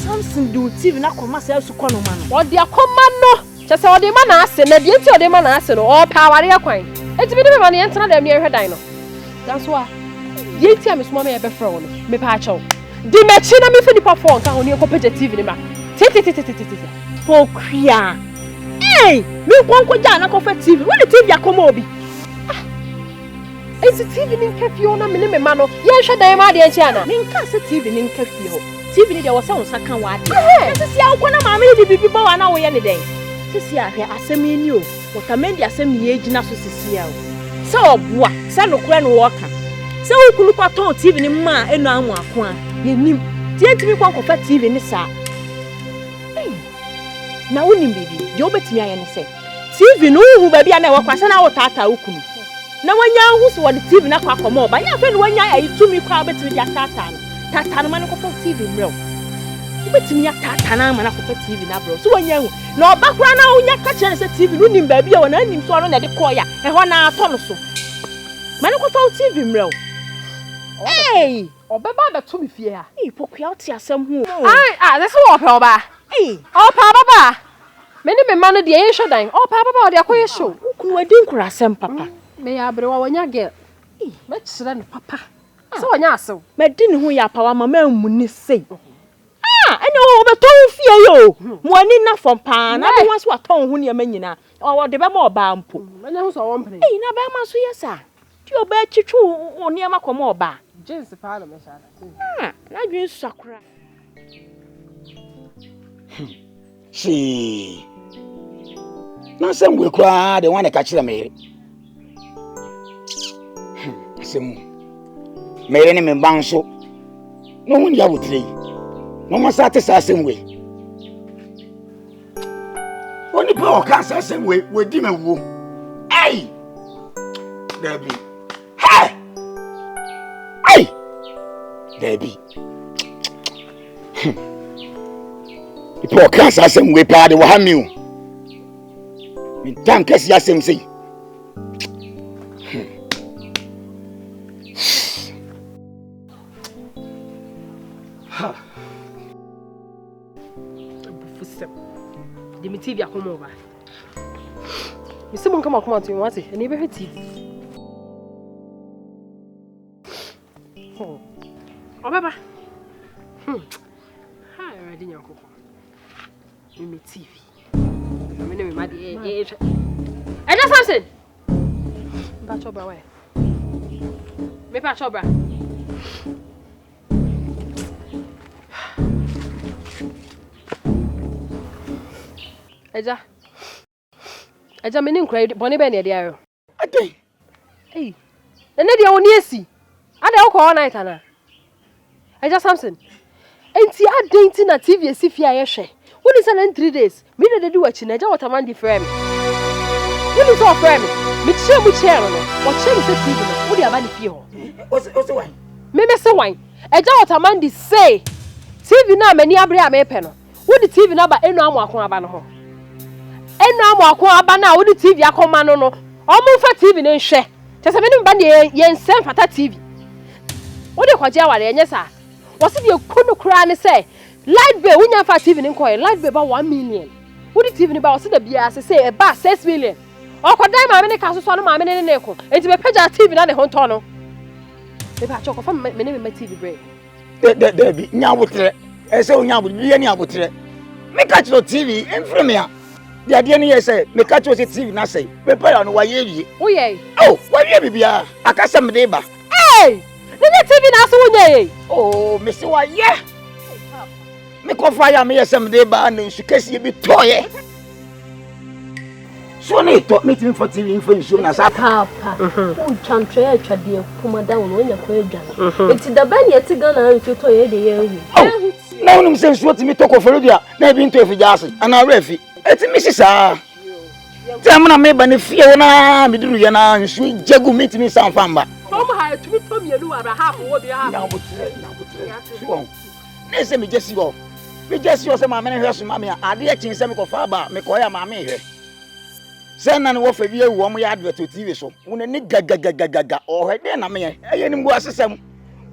Samson do TV na koma se asu kono ma no. Odi akoma no. Che se odi ma na ase na de enti odi ma na ase no. O pa ware akwan. Enti bi ne me ma ne entena da me hwe dan no. Dan so a ye ti a me suma me ye be fra wo no. Me pa a chew. Di me chi na me fi nipa phone ka ho ne ko page TV ni ma. Ti. Pokria. Hey, me kwanko ja na ko fa TV. Wo ni TV akoma obi. Enti TV ni nkafi ona me ne me ma no. Ye hwe dan ma de enchi ana. Me nka se TV ni nkafi ho. TV ni de wo se won saka wa de. Sisi a wo na ma me di bibi ba wa na wo ye ne den. Sisi a hwe asem eni o. Wo ka men di asem ni ye gina so sisi a o. Se obua, se no kura no wo ka. Se wo kunu kwa ton TV ni ma enu amu ako a. Ye nim. Tie TV kwanko fa TV ni sa. Na wonim bibi, je obetimi aye ne se. TV no hu ba bia na wo kwase na wo tata okunu. Na wanya hu so wo de TV na kwa akoma oba. Ya fe no wanya ayi tumi kwa obetimi dia tata no. Tata no ma no ko fa TV mrel. Obetimi ya tata na ma na ko fa TV na bro. So wanya hu. Na oba kura na wonya ka kire se TV no nim ba bia wo na nim so no na de ko ya. E ho na ato no so. Ma no ko fa TV mrel. Hey, obeba be to me fie ha. Pokua oti asem hu. Ai, that's what oba. Oh, papa. Me ne me ma no de ye hwe dan. Oh, papa, o de akoye show. Kunu wadi nkura asem papa. Me ya abre wa wanya girl. Me kire no papa. So wanya asew. Me di ne ho ya pa wa mama mu ni sei. Ene o be ton fie yo. Mo ani na fom pa na be wan so aton ho ne ma nyina. O de be ma oba mpo. Me ne ho so won pene. Na be ma so yesa. Ti oba twitwu o ne ma komo oba. Jeans pa na me sha. Na dwen sakura. See. Na sem we kwa de wan ka kire me. Sem. Me ne me ban so. No hun ya wutire. No ma sa te sa sem we. Oni pa o kan sa sem we di me wo. Hey! Debbie. Hey! Hey! Debbie. Ipo kan sa sem we pa de wa ha mi o. Mi tan kasi asem sei. Ha. Fusem. De mi TV akoma oba. Mi se mon kama akoma to mi wate, eni be hwe TV. Obeba. Ha, ready nyako. Mi TV. me ne me ma de Eja something. Ba chobra we. Me pa chobra. Eja me ne nkura boni be ne de ayo. Ade. Hey. Ene de woni esi. Ade wo ko all night ana. Eja something. Enti ade nti na TV esi fi aye hwe. Woni say na 3 days. Me de do wachi na eja waterman di frame. Woni so frame. Me che mu che no. Wo che me say TV no. Wodi aba ni fi ho. O se wan. Me say wan. Eja waterman di say TV na mani abre a me pe no. Wodi TV na ba enu amu akon aba no ho. Enu amu akon aba na wodi TV akoma no no. Omo fa TV ne nhwe. Chese me ni ba ne ye nsem fata TV. Wodi kwaje aware enye sa. Wose de kunu kura ne say light bill wunya fa TV ne nkoy light bill ba 1 million. Wodi TV ne ba wose da bia se say e ba 6 million. Okodan ma me ne ka so no ma me ne ko. Enti be pagya TV na ne ho nto no. Me ba choko fa me ne me TV break. De bi nya abotre. Ese onya abotre bi ni abotre. Me ka chiro TV enfreme a. De ade ne ye say me ka chiro se TV na say. Me pa no wa ye wie. Oye. Oh, wa wie bibia. Akasa me de ba. Hey! Nene TV na so wonye. Oh, me se wa ye. Me ko fa ya me yesem de ba na nsu kesi bi toye. So na to me tin for TV info nsu na sa papa. O chantwe atwa de kuma da won onya ko adwa. Enti da ba ne eti Ghana nsu toye de ye hu. Na wonum se nsu ti mi to ko foro dia na bi nto efija ase ana refi. Eti mi sisa. Tem na me ba ne fie na me duru ye na nsu jagu me ti mi san famba. Omo ha etumi to mienu ara half wo bi half. Na botre. So na se me jesi go. Me jesi o se ma me ne hweso ma me ade e chin se me ko fa ba me ko ya ma me hwe. Se na ne wo fa bi ewu omo ya advert TV so. Wo ne ni gagagagaga o hwe de na me ye ni mbu asesem.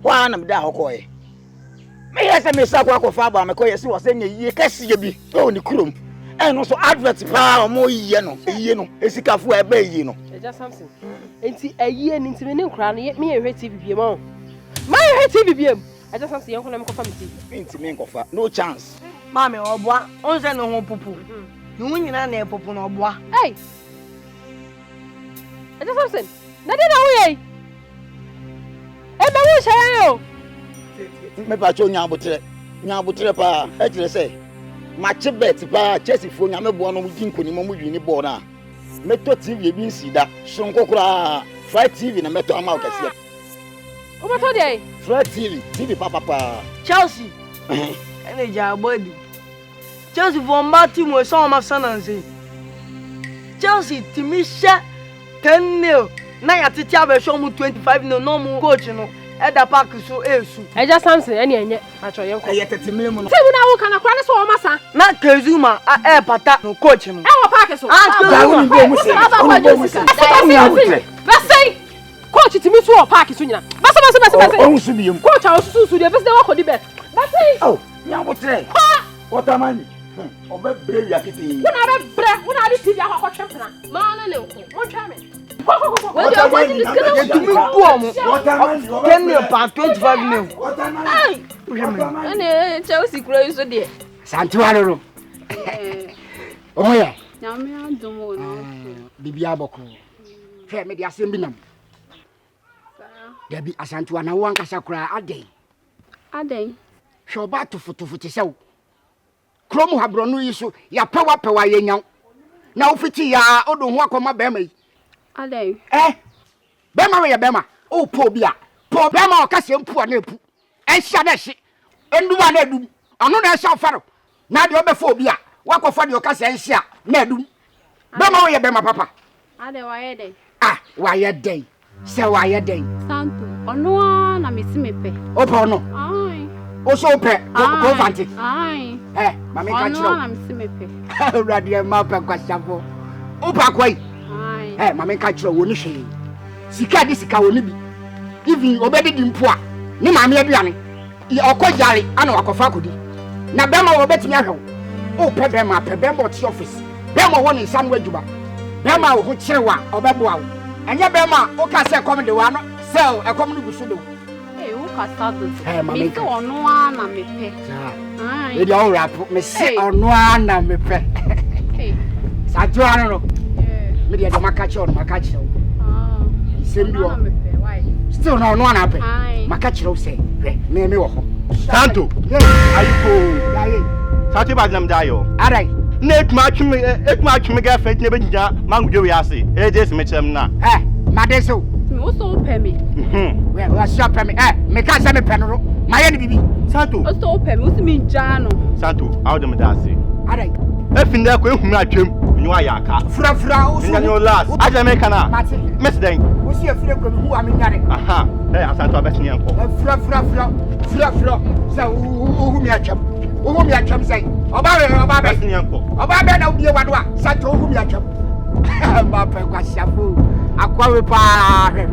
Wa na me da hokoye. Me ye se me sa ko fa ba me ko ye se wo se nya yie kase ye bi. O ni kurom. No so advert pa omo yiye no esikafo e ba yiye no. Eja something. Enti ayiye ni ntime ne nkura no me ye hwe TV biem o. Ma ye hwe TV biem. Eja something ye nkona me kofa me TV. Ntime nkofa no chance. Mama oboa onse no ho popo. No nyina na popo no oboa. Hey. Eja something. Na de na wo ye. E ma wo share yo. Me pa cho nya abotre pa e kire se. Match bet pa Chelsea fo nya me bo no mu dinkoni mo mu dwini bo na. Meto TV bi nsi da sonko kura Fry TV na meto ama okase. O meto dey? Fry TV papa. Chelsea. Ene ja body. Chelsea for Marty mo so ma sananse. Chelsea timisha 10 nil. Na ya tete abehwo mu 25 nil no mu coach no. Eda park so esu. Eja Samson ene enye atwo ye nko. Eye 30 mil mu no. Se mu na wo kana kra ne so o masa. Na Kezuma pata no coach no. E wo park so. Kezuma bi mu se. Basai. Coach timi so o park so nyina. Basa. O nsu bi mu. Coach a osusu de bese de wakodi bet. Basai. Oh, nya botre. Waterman. Obe brave yakiti. Una ali TV akwa twempena. Ma na ne nko. Mo twa me. What you discuss? You mean 10 nil pa 25 nil. Hey. Ane Chelsea kura so de. Asante Akan. Oh yeah. Na me adomo no. Bibia boko. Fe me dia sem binam. Debi Asante Akan wo ankasa kura aden. Hwe oba tofotofu te sew. Krom habrono yi so ya pewa yenyan. Na ofiti ya odo ho akoma bema yi. Aden. Bema we ya bema. O po bia. Po bema o kase mpu na epu. Ehia na hye. Enduwa na edum. Ono na ehia faro. Na de obefo bia. Wakofa de o kase ehia na edum. Bema we ya bema papa. Aden wa ye den. Wa ye den. Se wa ye den. Santo. Ono na mesi mepe. Opa ono. Ai. O so pe. Ko vanti. Ai. Mama ka chiro. Ono na mesi mepe. Radio ma pe kwasafo. Opa kwai. Mama ka chiro woni hwe. Sika di sika woni bi. Even obedi di mpo a. Ni mama aduane. Okojare ana wakofa kodi. Na bema wo betimi ahwe. O pe bema to office. Bema woni nsan wadjuba. Bema wo chewa obeboa wo. Anya bema o ka se come de wa no sell e come no gusu do. O ka start do. Me se ono ana mepe. E dia o rap me se ono ana mepe. Sajoano no. Me dey maka che o maka che o. Still no one happen. Maka che o say. Me wo ho. Santo. Ayiko. Santo ba nam dayo. Arai. Na etuma tweme girlfriend ne be nja mangudwe we ase. E dey me chem na. Madeso. Me so pay me. We so pay me. Me ka say me pay no. Maye ni bibi. Santo. O so pay me, o si me nja no. Santo, how dem da ase. Arai. Efinda ko ehumi atwem. Nyu ayaka. Fura o so. Nyu last. Aja me kana. Miss den. O si afire ko hu amenyare. Aha. Asanto abetini enko. Fura. Say hu mi atwem. Hu mi atwem say. Oba be betini enko. Oba be na obie wado a. Santo hu mi atwem. Ba pe kwa shafu. Akwa we pa hwe.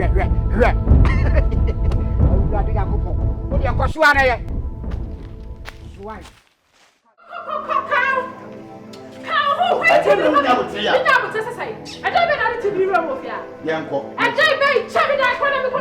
Owurade yakopo. O de ko so ana ye. Suwai. I don't know what to say. I don't know to be wrong with you. Yanko. I don't know. Chubby, I can't even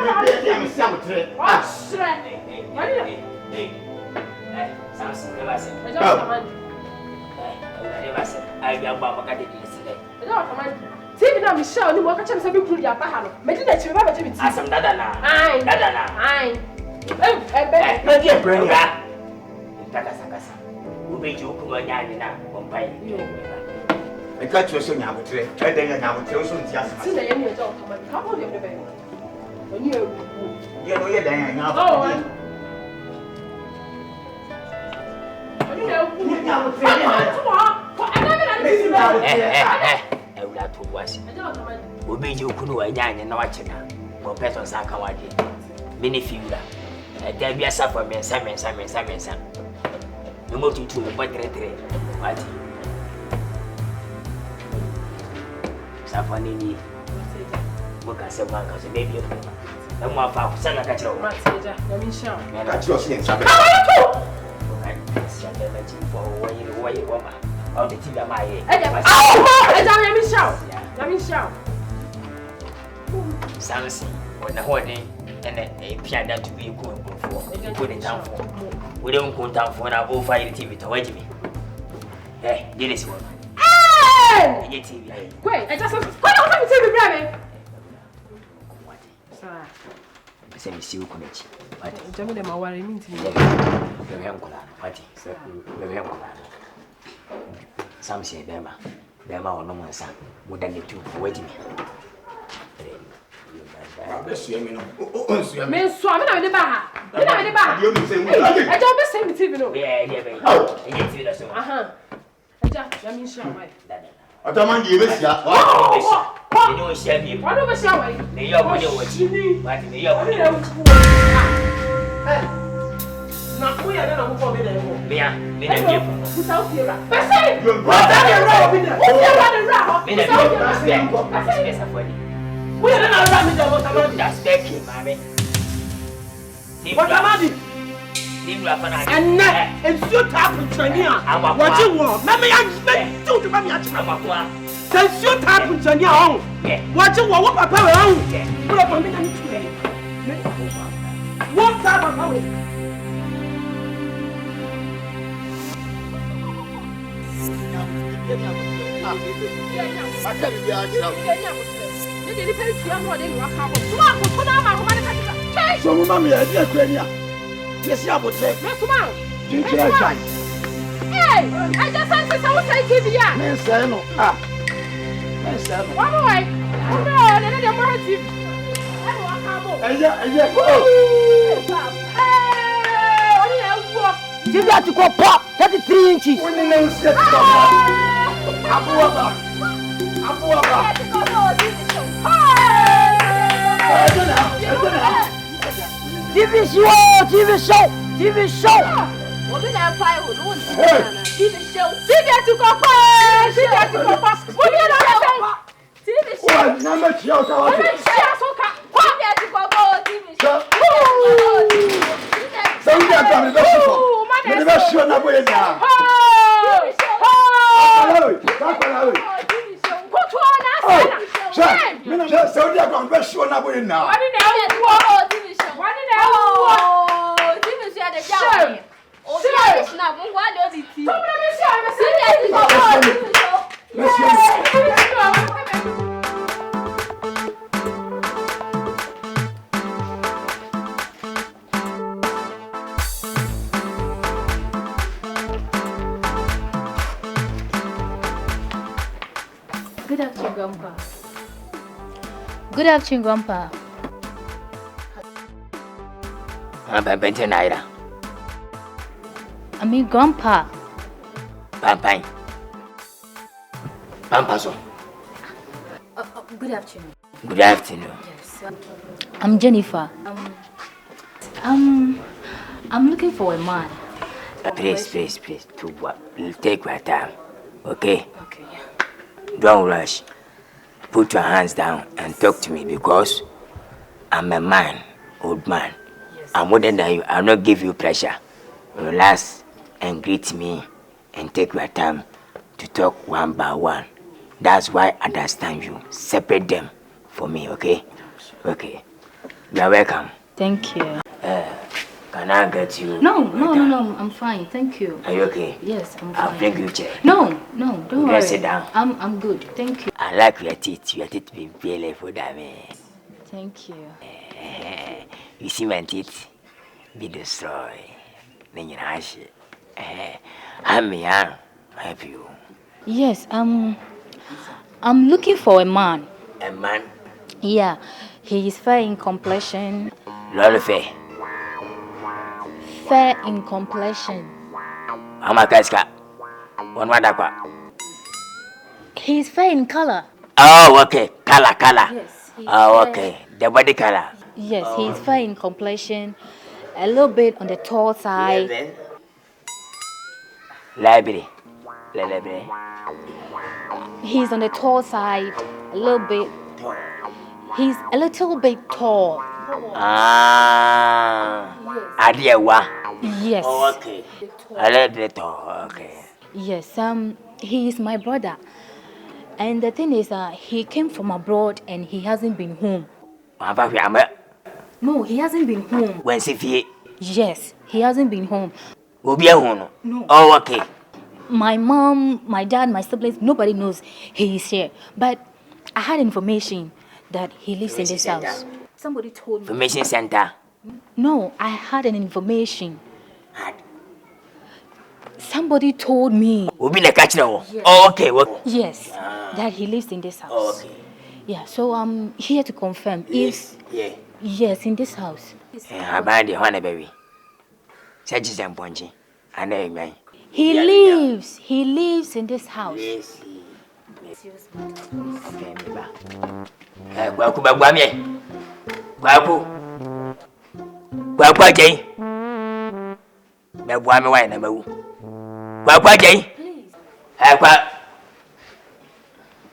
I got you so now, but I think I now tell some just. How old are you? You know, you're dying now. Obey you could wear young and watching her. More persons are come many figure. There be a supper, men, some. No more to two, but what? Safanini. What can say one because maybe you no more for Sana Catcher. Let me show. That's your skin. How are you for way woman? Oh, the TV my head. Let me show. Samson, when the hoarding and a piano to be good for. Put it down for. We don't go down for an above fire TV to wedge me. Hey, did this one. Wait, I just want to tell you, Grammy. I say, Miss you, Kumichi. But tell me, my worry means me. Very uncle, Patty, very uncle. Some say, Bema, or no one son, more than the two for waiting me. Bless you, men swam in the bar. I don't be saying TV. Yeah, let me show my dad. I don't mind you, Miss Ya. You know, share me. What over shall I? May your money what you need, but may your money. Not we are going to go over there. May I give without fear? But say, what's that? We are not running the water. That's Becky, mammy. What am I? And now, it's your tap in China. What you want? Mammy, I expect you to mammy. Since your tap in China, what you want? What Papa own? Put up on me. What type of power? So, Mammy, I did. Yes, I would say. Come on. Did you try? Hey, I just said I would say TV. Men say no. One way. No, and then I'm more TV. You got to go pop 33 inches. When you know, set TV show. We're going to have fire with one TV show. TV to go pop. What are you TV show? What? Number show. So we are coming to the best show now. So we are going to show now. Good afternoon, Grandpa. Good afternoon, Grandpa. I mean, Grandpa. Pampai. Pampaso. Good afternoon. Good afternoon. Yes. I'm Jennifer. I'm looking for a man. Please. Take your time. Okay? Okay. Don't rush. Put your hands down and talk to me because I'm a man, old man. Yes. I'm older than you. I'll not give you pressure. Relax and greet me and take your time to talk one by one. That's why I understand you. Separate them for me, okay? Okay. You're welcome. Thank you. Can I get you? No. I'm fine. Thank you. Are you okay? Yes, I'm fine. I'll bring you a chair. No, don't worry. Sit down. I'm good. Thank you. I like your teeth. Your teeth being beautiful, damn. Thank you. You see my teeth be destroyed. Then you hash it. I'm help you. Yes, I'm looking for a man. A man? Yeah, he is fair in complexion. Lolofe. Fair in complexion. Amakaska. One wadakwa. He is fair in color. Oh, okay. Color. Yes. Oh, okay. The body color. Yes, he is fair in complexion. A little bit on the tall side. Library. He's on the tall side. A little bit. He's a little bit tall. Adiawa. Yes. Oh, okay. A little bit tall. Okay. Yes. He is my brother. And the thing is, he came from abroad and he hasn't been home. No, he hasn't been home. When's he? Yes, he hasn't been home. No. Oh, okay. My mom, my dad, my siblings, nobody knows he is here. But I had information that he lives in this house. Somebody told me. Information center? No, I had an information. Somebody told me. Yes. Oh, okay. Yes, that he lives in this house. Oh, okay. Yeah, so I'm here to confirm. Yes. Yes, in this house. About the honey baby. He lives in this house. Yes.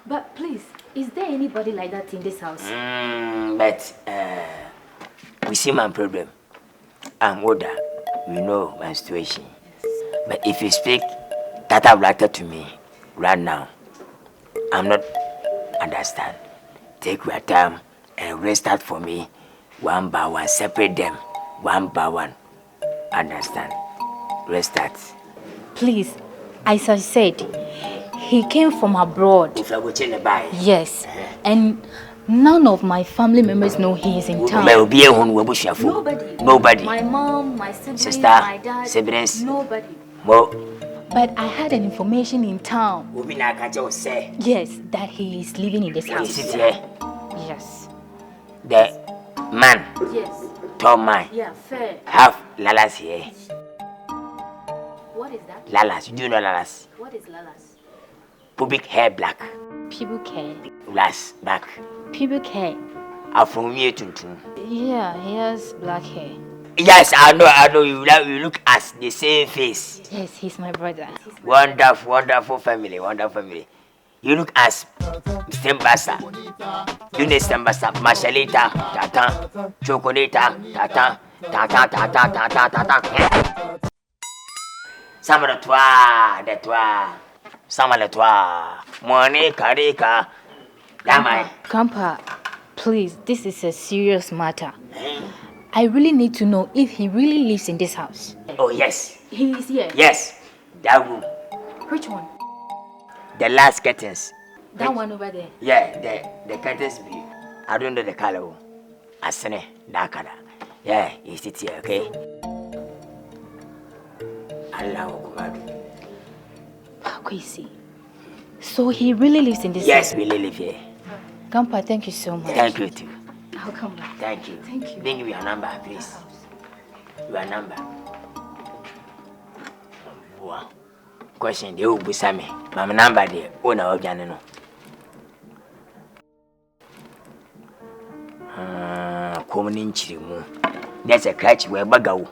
But please, is there anybody like that in this house? But we see my problem. I'm older. You know my situation. But if you speak that I've related to me right now, I'm not understand. Take your time and restart for me one by one. Separate them one by one. Understand? Restart. Please, as I said, he came from abroad. Yes. And none of my family members know he is in town. Nobody. My mom, my siblings, sister, my dad, siblings. nobody. But I had an information in town. Yes, that he is living in this house. Yes. The man. Yes. Tall man. Yeah, fair. Have lalas here. What is that? Lalas. Do you know lalas? What is lalas? Pubic hair black. Pubic hair. Lalas black. Pubic hair. From here to Yeah, he has black hair. Yes, I know. You look as the same face. Yes, he's my brother. Wonderful family. You look as Stembasa. You know Stembasa. Marcelita, Tata, Chocolata, Tata. Some of the Twi. Money, Karika. Grandpa, please, this is a serious matter. I really need to know if he really lives in this house. Oh, yes. He is here? Yes. That room. Which one? The last curtains. That one over there. Yeah, the curtains be. I don't know the color. Asane, that color. Yeah, you sit here, okay? Allah Kumadu. Pakwisi. So he really lives in this Yes, house? we live here. Grandpa, thank you so much. Thank you too. I'll come back. Thank you. Thank you. Bring me your number, please. Your number. Wow. Question the old Busami. My number there. Owner of Janino. Coming in there's a catch where Bagao.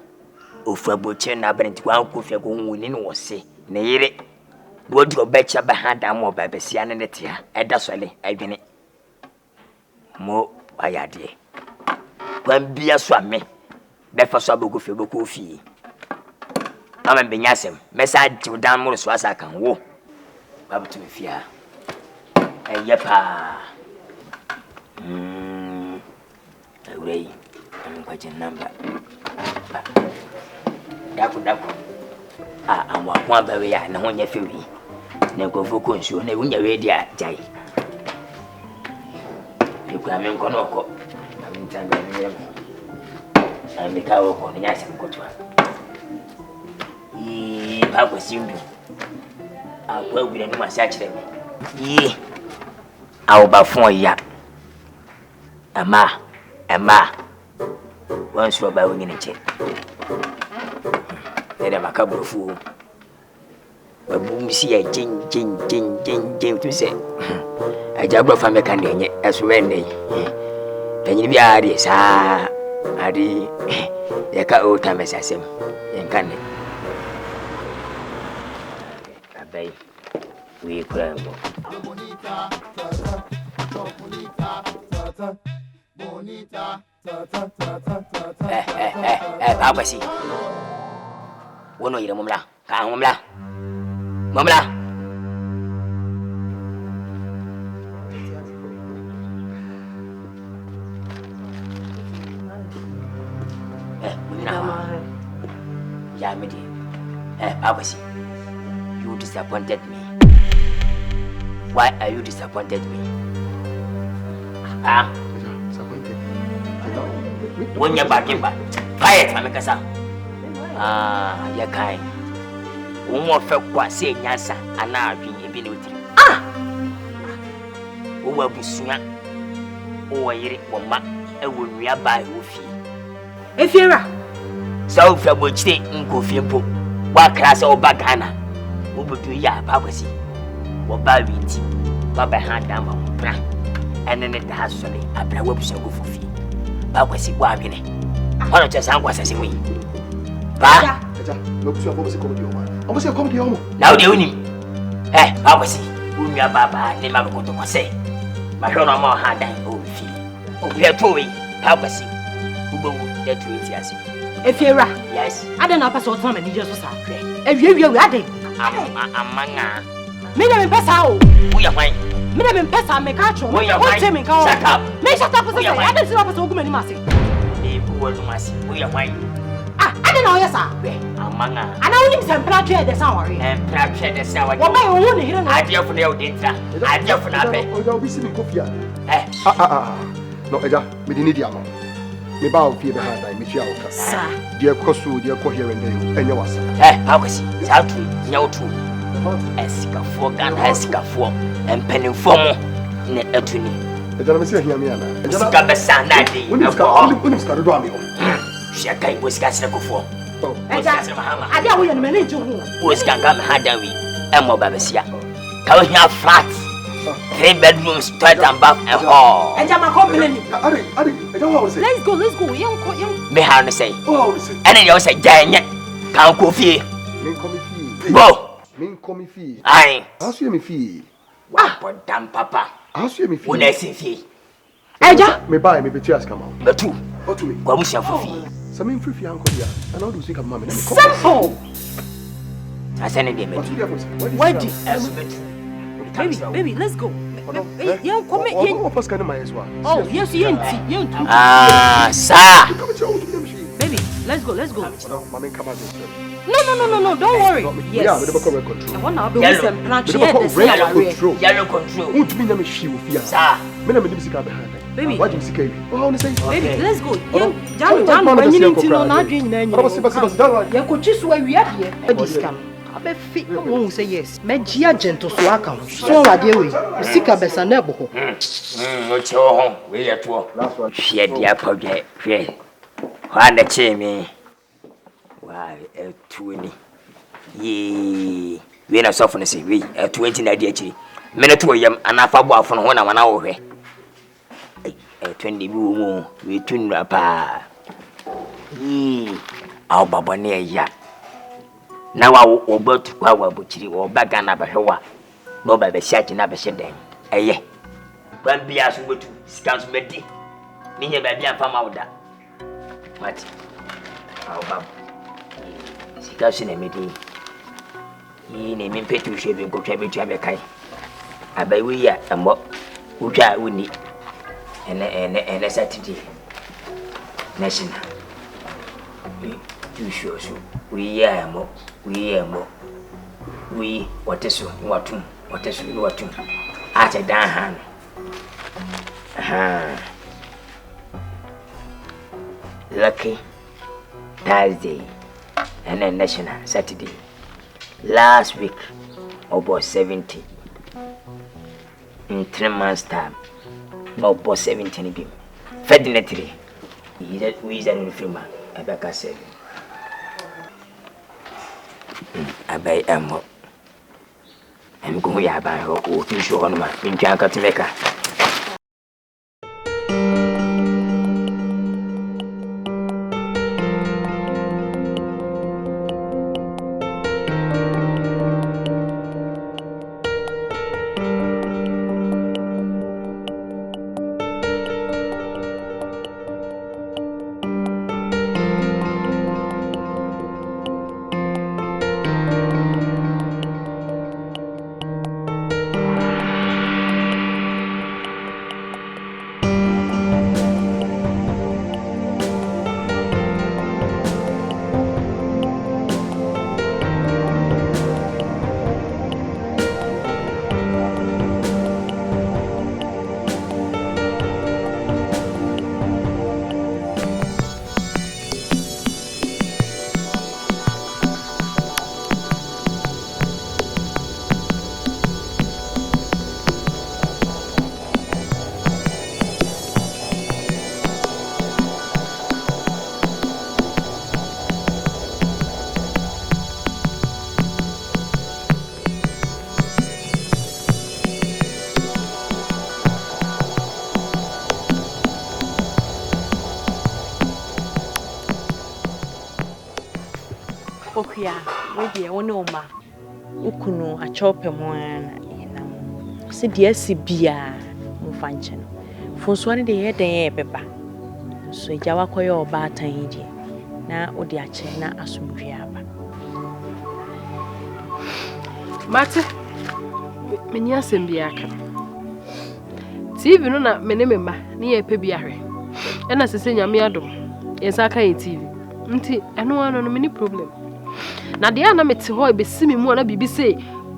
Ufabuche na brent one coffee go winning was say. Near what your betcha behind a more by Bessian and the tia. And that's why I didn't. Mo ayade. When be a swammy, Befa Sabuku Fibuku fee. I'm a benyasem, message to down more as I can walk. Up to me fear. And yepa. Away. I'm quite a number. Daku. I'm one by and one your fury. Never for consul, never win your radio, Jay. You come in Konoko. I'm in time. I'm the cow on the Yassam Cotua. Papa Simbu. I'll go with a massage them. I'll buy 4 yap. Ama. Once for bowing in a check. Let them a couple of fool. But boom, see a jing to say. I jab off a mechanic as when they. Then you be Addis, Addy. They cut old time as I say. And can it? I beg. We cry. Apa sih? Wono ira momla, kang momla. Ya medi. Apa sih? You disappointed me. Why are you disappointed me? Disappointed. When you're back in back. Quiet, Mamikasa. You're kind. One felt what say Yasa, and now I've been with you. Who will be sooner? Oh, I will nearby with you. If you're so, if you would stay in Kofiampo, what class or Bagana? Who would do ya, Papacy? Or Baby, Papa hand down on Bra, and then it has to be a black so go for fee. Papacy, why minute? One of just was as we. Bah, look to a comedy. Almost a comedy home. Now the only. Papacy, whom your Baba, they never go to say. My son, I'm more hand than old fee. Oh, we are towing Papacy, who will get to it as if you're right. Yes, I don't know if I saw Tom and he just was happy. If you're ready, I'm manga. Minimum Pessao, we are mine. Minimum Pessa, make out your way. Shut up. Make shut up. I don't see what so many massy. We are mine. I don't know, yes, sir. I'm manga. I know him some platter the sour and platter the sour. What my own hidden idea for the audience. Idea for nothing. Oh, we see me coffee. No, Eja, we didn't need you. Me bow fear behind I miss you. Sir, dear Cosu, dear coherent, and yours. How was he? South, no true. Esca for Ghana, Esca for, and penny for more in a tuni. The gentleman said, hear me, and Esca Bessan that day. When it's got a drum. Shaka was Castle for. I don't want to manage you. Who is can come Hadawi, and Mobabesia. Come here flat. 3 bedrooms, toilet and bath and hall. And I'm complaining. Let's go, young. Me have to say. And then you say, Giant, can't go fee. Go. Mean come fee. Aye. I'll see me fee. What, damn papa? I'll see me fee. When I see fee. Eja, me buy me betrayers come out. But two. What to me? What was your fee? Some free fee, uncle. And how do you think of mammy? Simple. I send it. What do you? Baby, let's go. You come in. Oh, yes, you ain't. Sir. Baby, let's go. Let's go. Mommy, come out. No. Don't worry. Yes. Yeah, we never come control. I want to be some plan. Yellow control. Won't mean I'm a she with you. Sir. Me na me di sika behind. Baby. What you say? Oh, no say. Baby, let's go. John, when you need to know now, dream now. You could choose where we are here. This scam. I bet fit. Come on, say yes. Me gia gentle so aka. So what dey we? Sika besa na ebo ho. What's your home? We at work. Last one. Share the project. Share. What the chimney? Why, 20. Yee. We na soften say we 20 na dey actually. Minute to yam anafa bo afon ho na wana wo hwe. 20 bi wo we tun rapa. Aw baba ne ya. Na wa wo botu kwa wa buchiri wo baga na bahwa. No ba be shachi na be sheden. Eye. Ban bia so botu scan so medi. Ni nya ba bia fa ma woda. Mati. Aw baba. Sika shi na medi. Yi ne min petu shebe ko twa be twa be kai. Abai we ya ambo. Utwa uni. Ene Saturday national you sure so we mo we what is what at a dan lucky Thursday and then national Saturday last week about 70 in 3 months time. No, boss 17 beam. Fedinetry. We is an film. Abeka said. Abai am. I'm going to buy her or to show on my in Janka to make her. Okuya, we dey won o ma. Ukunu Akuapem na. Se dey si bia mo fanche no. Fonso ani dey den beba. So ejawa koyo oba atan yi na odi ache na asumdwe aba. Mate. Meni asem bia aka. TV no na mene memba na ye pe bia hwe. E na sese nyame adom. Yensa ka ye TV. Nti eno ano no mini problem. Na de ana mete ho be simi mu na bibi say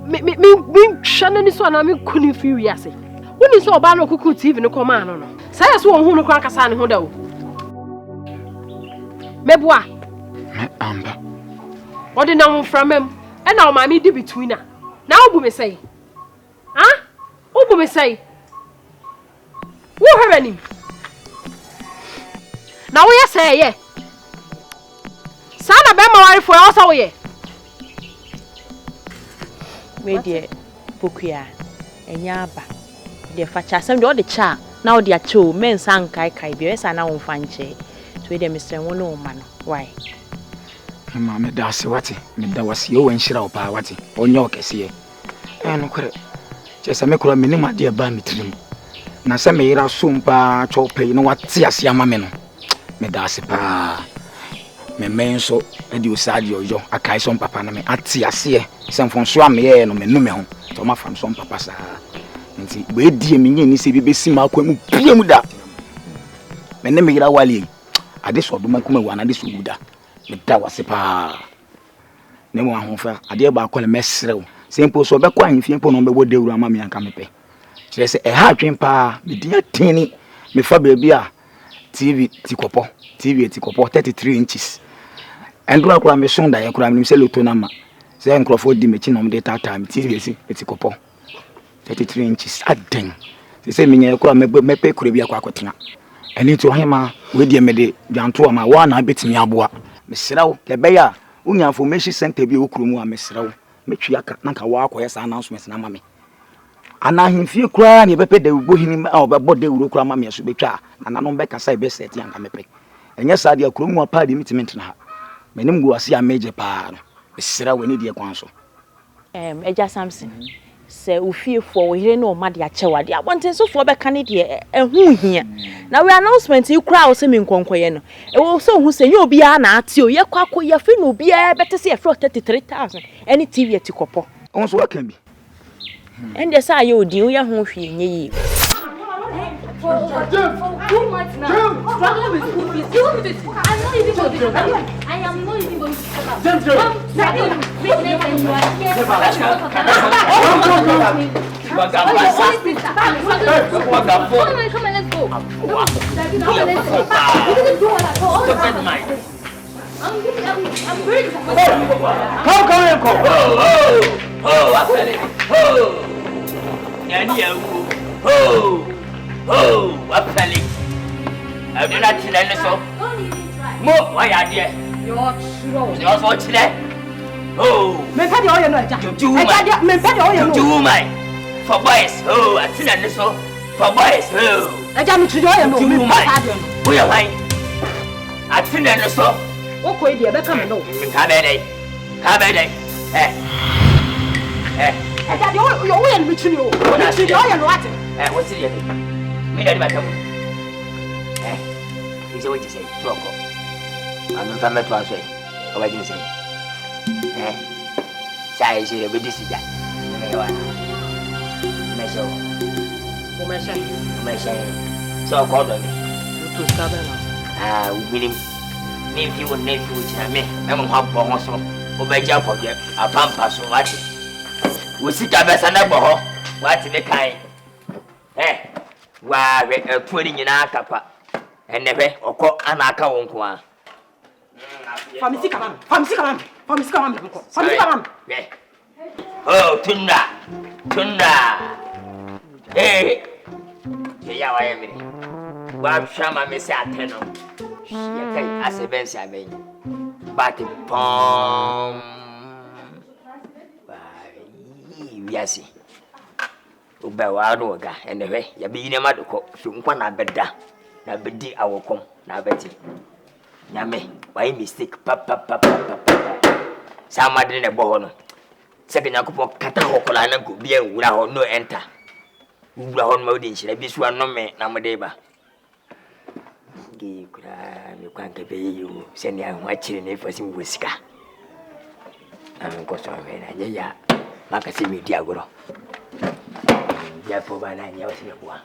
me hwana ni so na me kuni fi wiase. Woni so oba na okuku TV no koma ano no. Say so won hu no kwa kasa ne ho da wo. Meboa. Me amba. Odi na ho framem. E na o ma me di between na. Na obu me say. Ha? Obu me say. Wo hwani? Na wo ye say ye. Sana be ma wari fo e osa wo ye. We dey Pokuya enya aba. De fa cha asem de o de cha na o de ache o men san kai bi e sa na wo fa nche. So we dey Mr. Won no ma no. Why? Ma me da se wate. Me da wase o wanhira o pa wate. Onye okese e no kore. Che se me kura me ni ma de ba me tirim. Na se me yira so mpa chope no wate ase ama me no. Me da se pa. Me menso e di osadi oyo akai so papa na me ate ase se mfonso ame ye no me no me ho to ma fam so papa sa nti we die me nye ni se bi besi ma akwa mu piam da me ne me yira wale ade so do ma kuma wana de so guda da wase pa ne mo ahofa ade ba ko le mesrew sempo so be ko ahemfie mpo no be wo dewuru ama me anka mepe kire se e ha atwen pa me dia tini me fa baabi a TV tikopo 33 inches endro akura me sonda ye kura me se loto na ma se enkrofo di me chi no me de tata me TV si tikopo 33 inches aden se me nya kura me pe kura bi akwa akotena eni to hema we die me de dwanto ma wa na betimi aboa me sirawo le be ya unya information center bi okuru a me sirawo me twi aka na ka wa akoye sa announcement na ma me ana himfie kura na bepe de ubohini a obebo de wuro kura ma me so betwa ana no be kasa be set ya nka mepe enye sa de akuru mu apa de meeting na ha menim go ase a meje pa no me sirawo ni de kwan so Eja Samson se ufiefo wo hire na o ma de achewade abonten so fo be ka ne de ehu hia na we announcement you kura o se me nkonkoye no e wo so hu se ye obi a na ate o ye kwako ye fi no obi a bete se ye fro 33000 any TV etikopo on so wakan bi and the say you di you ho hwe nye yi For 2 months now, struggling with school fees. You want me to? I'm not even going to school. I am not even going to school. I'm struggling with business and you are here. Come on, let's go. I'm very disappointed. Oh, what felling? I do not see any so. More, why are you? You're true. You're so today. Oh, Me pedi oye no eja. Me pedi oye no. Do my for boys. Oh, I see any so. For boys. Oh, Eja mi tudi oye no. Do my. Who are I? I see any so. O ko e de be come no. Come eh. Eja de oye no mi tudi o. Mi tudi oye no ate. What's it? Me not matter. Is what you say? Talk. I'm from the Twi. What you say? Say, she will be this. So called on to Scabella. Winning. If you would nephew, me, I'm hop on so. Obey jump of you. A pampas or what? We sit up as another. What's in the kind? Wa we 20 na akapa enebe okọ anaka wonko a famisi kama oh tunda ya wa yemi wa shama me se ateno ya kai asebensi aben bati pom wa yasi Uba wa roga enwe ya bi ne madoko so nkwa na beda na bedi awokom na beti nyame why mistake papa sama de ne bo no se ke nyakopo kata hokola na go bia wura ho no enter wura ho no de nshira bi so no me na mode ba gi kura mi kwanke be yu se ne ahwa chire ne fasi wosika am ko so me na ya maka se mi di agoro ya po bana nya wasi kwa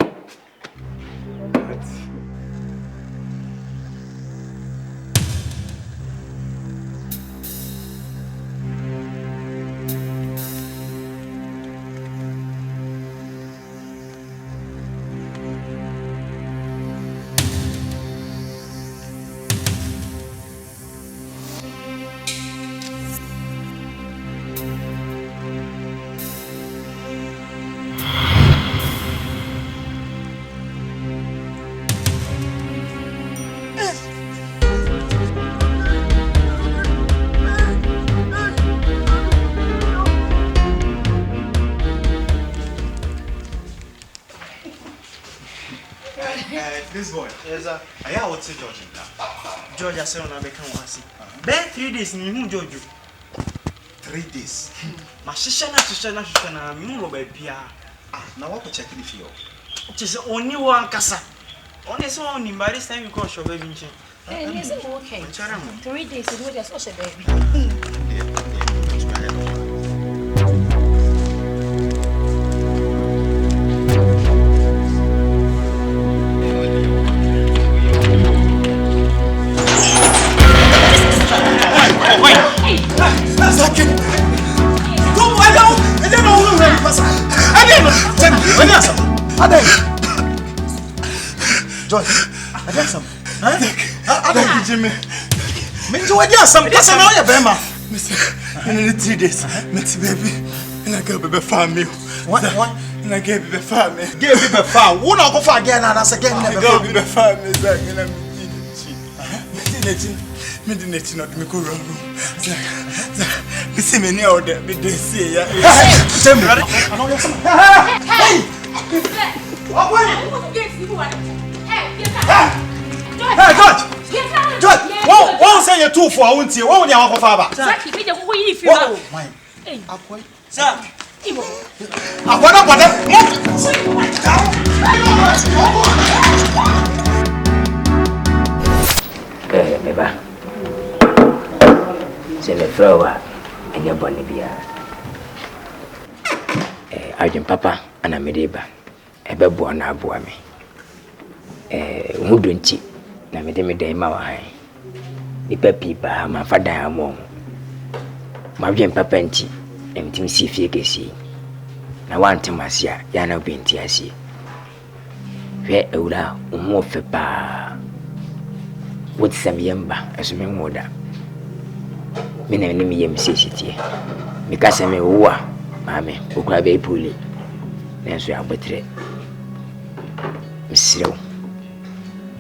This boy, yes, I would say George, I said on a become once. Then 3 days, you George. 3 days. My sister, you baby. Now what check the field? It is only one casa. Only so only by this time you call your baby. Hey, is it okay? 3 days, it was just a baby. Joy, I got some. I don't Jimmy. Me do I got some. Yes, I know you, Bema. In 3 days, Mitzi baby, and I go be family. What? And I gave you family. Gave you family. Who not go for again and as again never go be family. Me didn't not me go wrong. Me see me near there. Me dey see ya. Tell me. Hey! What way? Hey, George! What say you two for? Won't you? What would you want for father? Sir, keep it who if you know. Hey, sir. I want to Beba. Say me flower and your bonny beer. Arjun Papa and a medeba. A babu and a boy me. Who don't cheat? Na me de ma wa hai. Ni papi ba ma fada amon. Ma Arjun Papa nti emtim si fie kesi. Na want masia ya na binti asi. Hwe ewura wo fe pa. What some yamba as me moda. Me na me yem sesitie. Me ka se me wo a maame okura be puli. Na so abotre. Misiro.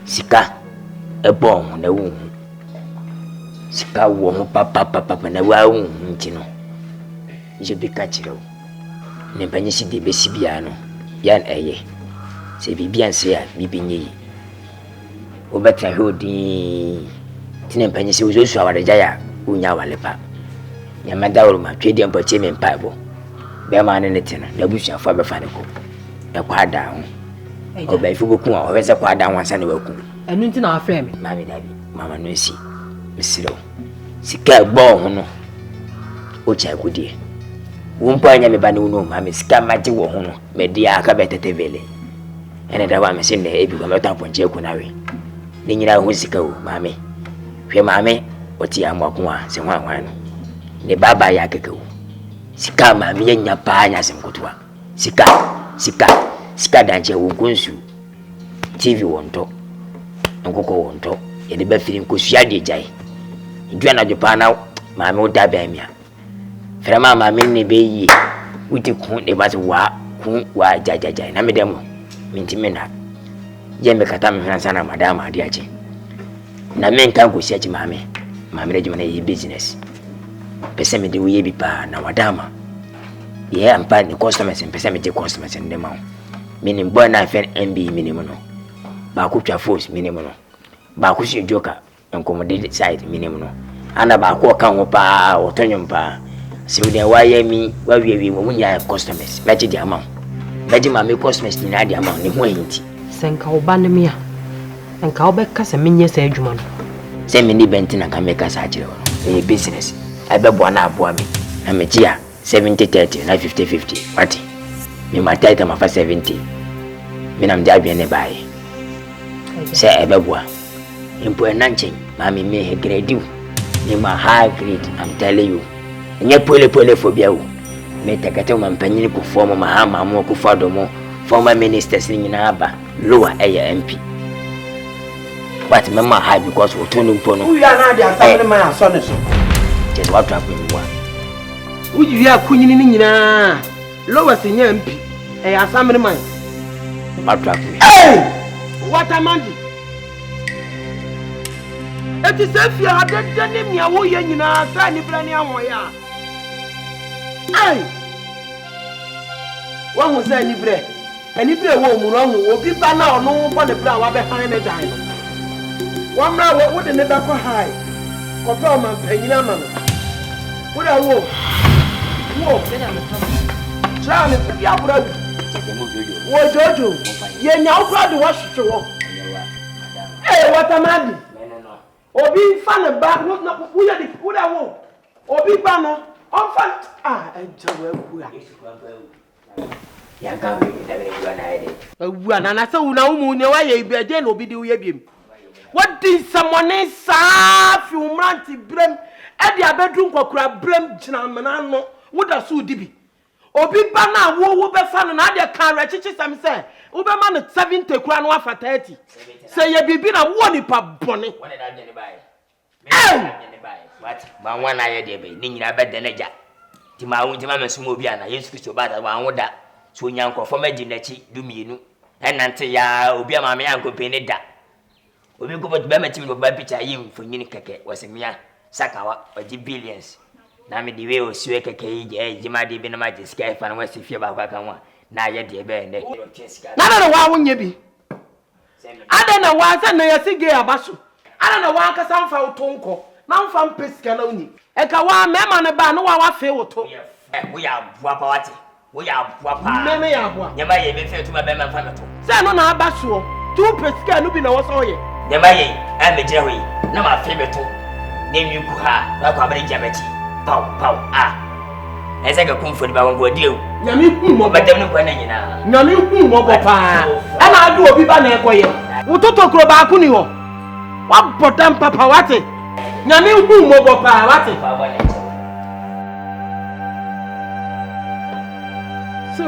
Sika ebon na wu. Sika wo ho papa na wa wu nti no. Je bi ka kire wo. Ne banyisi de besi bia no. Yan eye. Se bibia nse a bibinyi. Obeta hodi tine panyisi uzosu awareja ya unya walepa nyamada oruma twedi mpache me mpaibo be ma ne tino da busu afo be fa ne ko e kwada ho oba ifugo ku a obese kwada ho ansa ne waku enu nti na afre me mami dabi mama no esi misiro sika gbo ho no o cha godie wo mpa anya me ba ne wo mami sika maji wo ho no me dia aka betete vele ene da wa me sin ne ebi ko me ta ponche ku nawe ni nyira ho sika o mami hwe mami oti amwako a se hwan no ne baba ya kekewo sika mami yenya pa anya se mkotwa sika danche wo kunsu TV wonto nkoko wonto ye de ba firi nkosu de jai ndua na jopa na mami o da ba mia fere mami ne be yi wuti ku de ba se wa jajajai na me demo mintime na je me kata me hwansa na madama ade ache na men kan ko siachi mami re juma na yi business pese me de wo ye bi pa na wadama ye ampa ni customers pese me de customers ndem ma minim boy na fe MB minim no ba ko twa force minim no ba ko si joka enkomode side minim no ana ba ko kan ho pa otonyum pa se wo de wa ye mi wa wie mo nya customers ba ji di ama ba ji ma me customers ni na di ama ni ho yinti senka oba ne me a enka obeka se menye sa adwuma no se me ni benti na ka me ka sa akire wo e business abebo na abo ami na me ji a 70-30 na 50-50 what me ma title ma fa 70 me na mde abia ne bae se abebo impo enanchen ma me he grade ni ma high grade I'm telling you nye pole phobia wo me takate ma mpanyini ku form ma ha ma mo ku fado mo former ministers ni na aba lower MP but mama high because we turn mpo no we are na dia asam man aso ne so just what happen mo uji ya kunyini ni nyina lower senior MP asam man what happen what amandi eti se fi adede ne mia wo ye nyina sa ni bra ni ahoya ai wa hu sa ni bre ani bre wo mu no hu obi ba na ono bo ne bra wa be han ne dan no wa mra wo de ne da ko hai ko pa ma panyina ma no wo da wo se na me ta cha me bi abura wo jojo ye nya wo bra de wo hwehwe wo what amandi obi fa ne ba no wo ya di wo da wo obi ba no on fa ejawe ku ya ka we da be ku na ide awu na na se wu na wo ne wa ye ibe de na obi di wo ye biem what did someone sa filmranti brem e di abedru nkokura brem gina mena no wo da so di bi obi ba na wo be fa no na de kan rechichi sam se Ubema no 70 kura no afa 30. Say ye bibi na wo nipa bone. One that any buy. What? Ma one I dey be. Ni nyina be denaja. Ti ma won ti ma mesumo obi ana Yesu Kristo ba da wa woda. So nyanko fo ma di nachi du mienu. Enante ya obi ama me yanko pe ne da. Obi ko be ma timi ko ba picture yim fo nyini keke wasemia sakawa oji billions. Na me di we o siwe keke yi jima de bi na ma jiska fa na wasi fie ba kwa kan wa. Na ye de be ne. Na wa wonye bi. Ada na wa sa na yasige abaso. Ada na wa aka sa mfa utonko. Na mfa mpesika na uni. E ka wa mema ne ba na wa fe woto. Wo ya bua pa wate. Wo ya bua pa. Meme ya bua. Nyama ye be fe tuma be ma fa meto. Say no na abaso. Tu pesika no bi na wo so ye. Nyama ye a me jira hoyi. Na ma fe meto. Na mi ku ha. Ba kwa bare jabachi. Pau ah. Ese ka kumfo ba won godi o. Nyame hu mo ba dem no kwa na nyina. Nyame hu mo bo pa. E na adu obi ba na ekoye. Wo toto kro ba ku ni ho. Wa botam papa wate. Nyame hu mo bo pa wate. So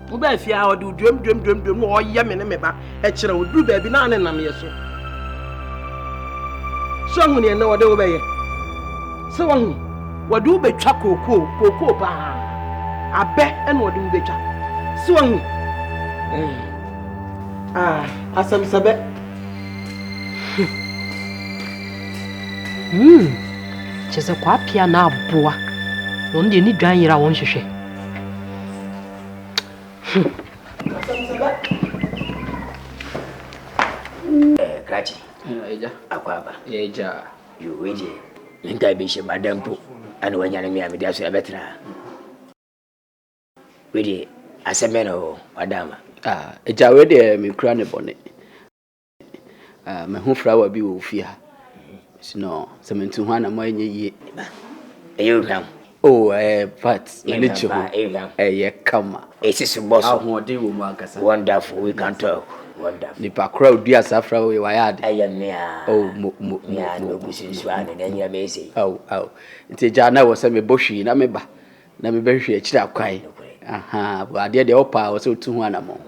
wo ba fia o du dwem no o ye me ne me ba e kire wo du ba bi na ne nam ye so. So hu ne na wo de wo ba ye. So hu wadu betwa koko ba abe ena wadu betwa so hu asam sabe chese kwa pia na aboa no ndi ni dwan yira won hwehwe asam sabe krachi eja akwaba eja yo weje nka be she madampo ana wanyane mi amede aso abetra wedi asemeno wadama eja we de me kura ne bone me hu frawa bi wo fi ha sino sementu ho na mo enye yie eyo kam but me chi ho ye kama esisi boss ahode wo mu akasa wonderful we can talk wonderful nipa crowd dia safra we wayade ayamia ya no businessman na nyina mezi nti ja na wo se me bohwi na me ba na me behwe akira akwan bo ade de opa wo se otu ho anamo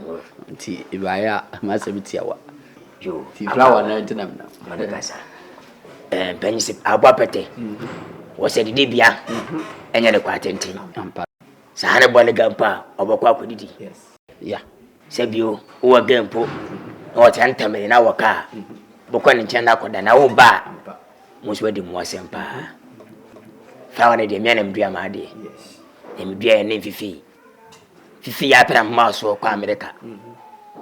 nti ibaya ma se bitiawa yo ti flower na ntina na madakasa penyisi agbapete wo se didi bia enya ne kwatenten sa ne bole gampa obokwa akudidi ya sebio wo gampo o tantamere na waka bokwa ne nchen na koda na wo ba musu wadi muasempa fawa ne de me na mdua ma de mdua ne fifi ya pra maso kwa America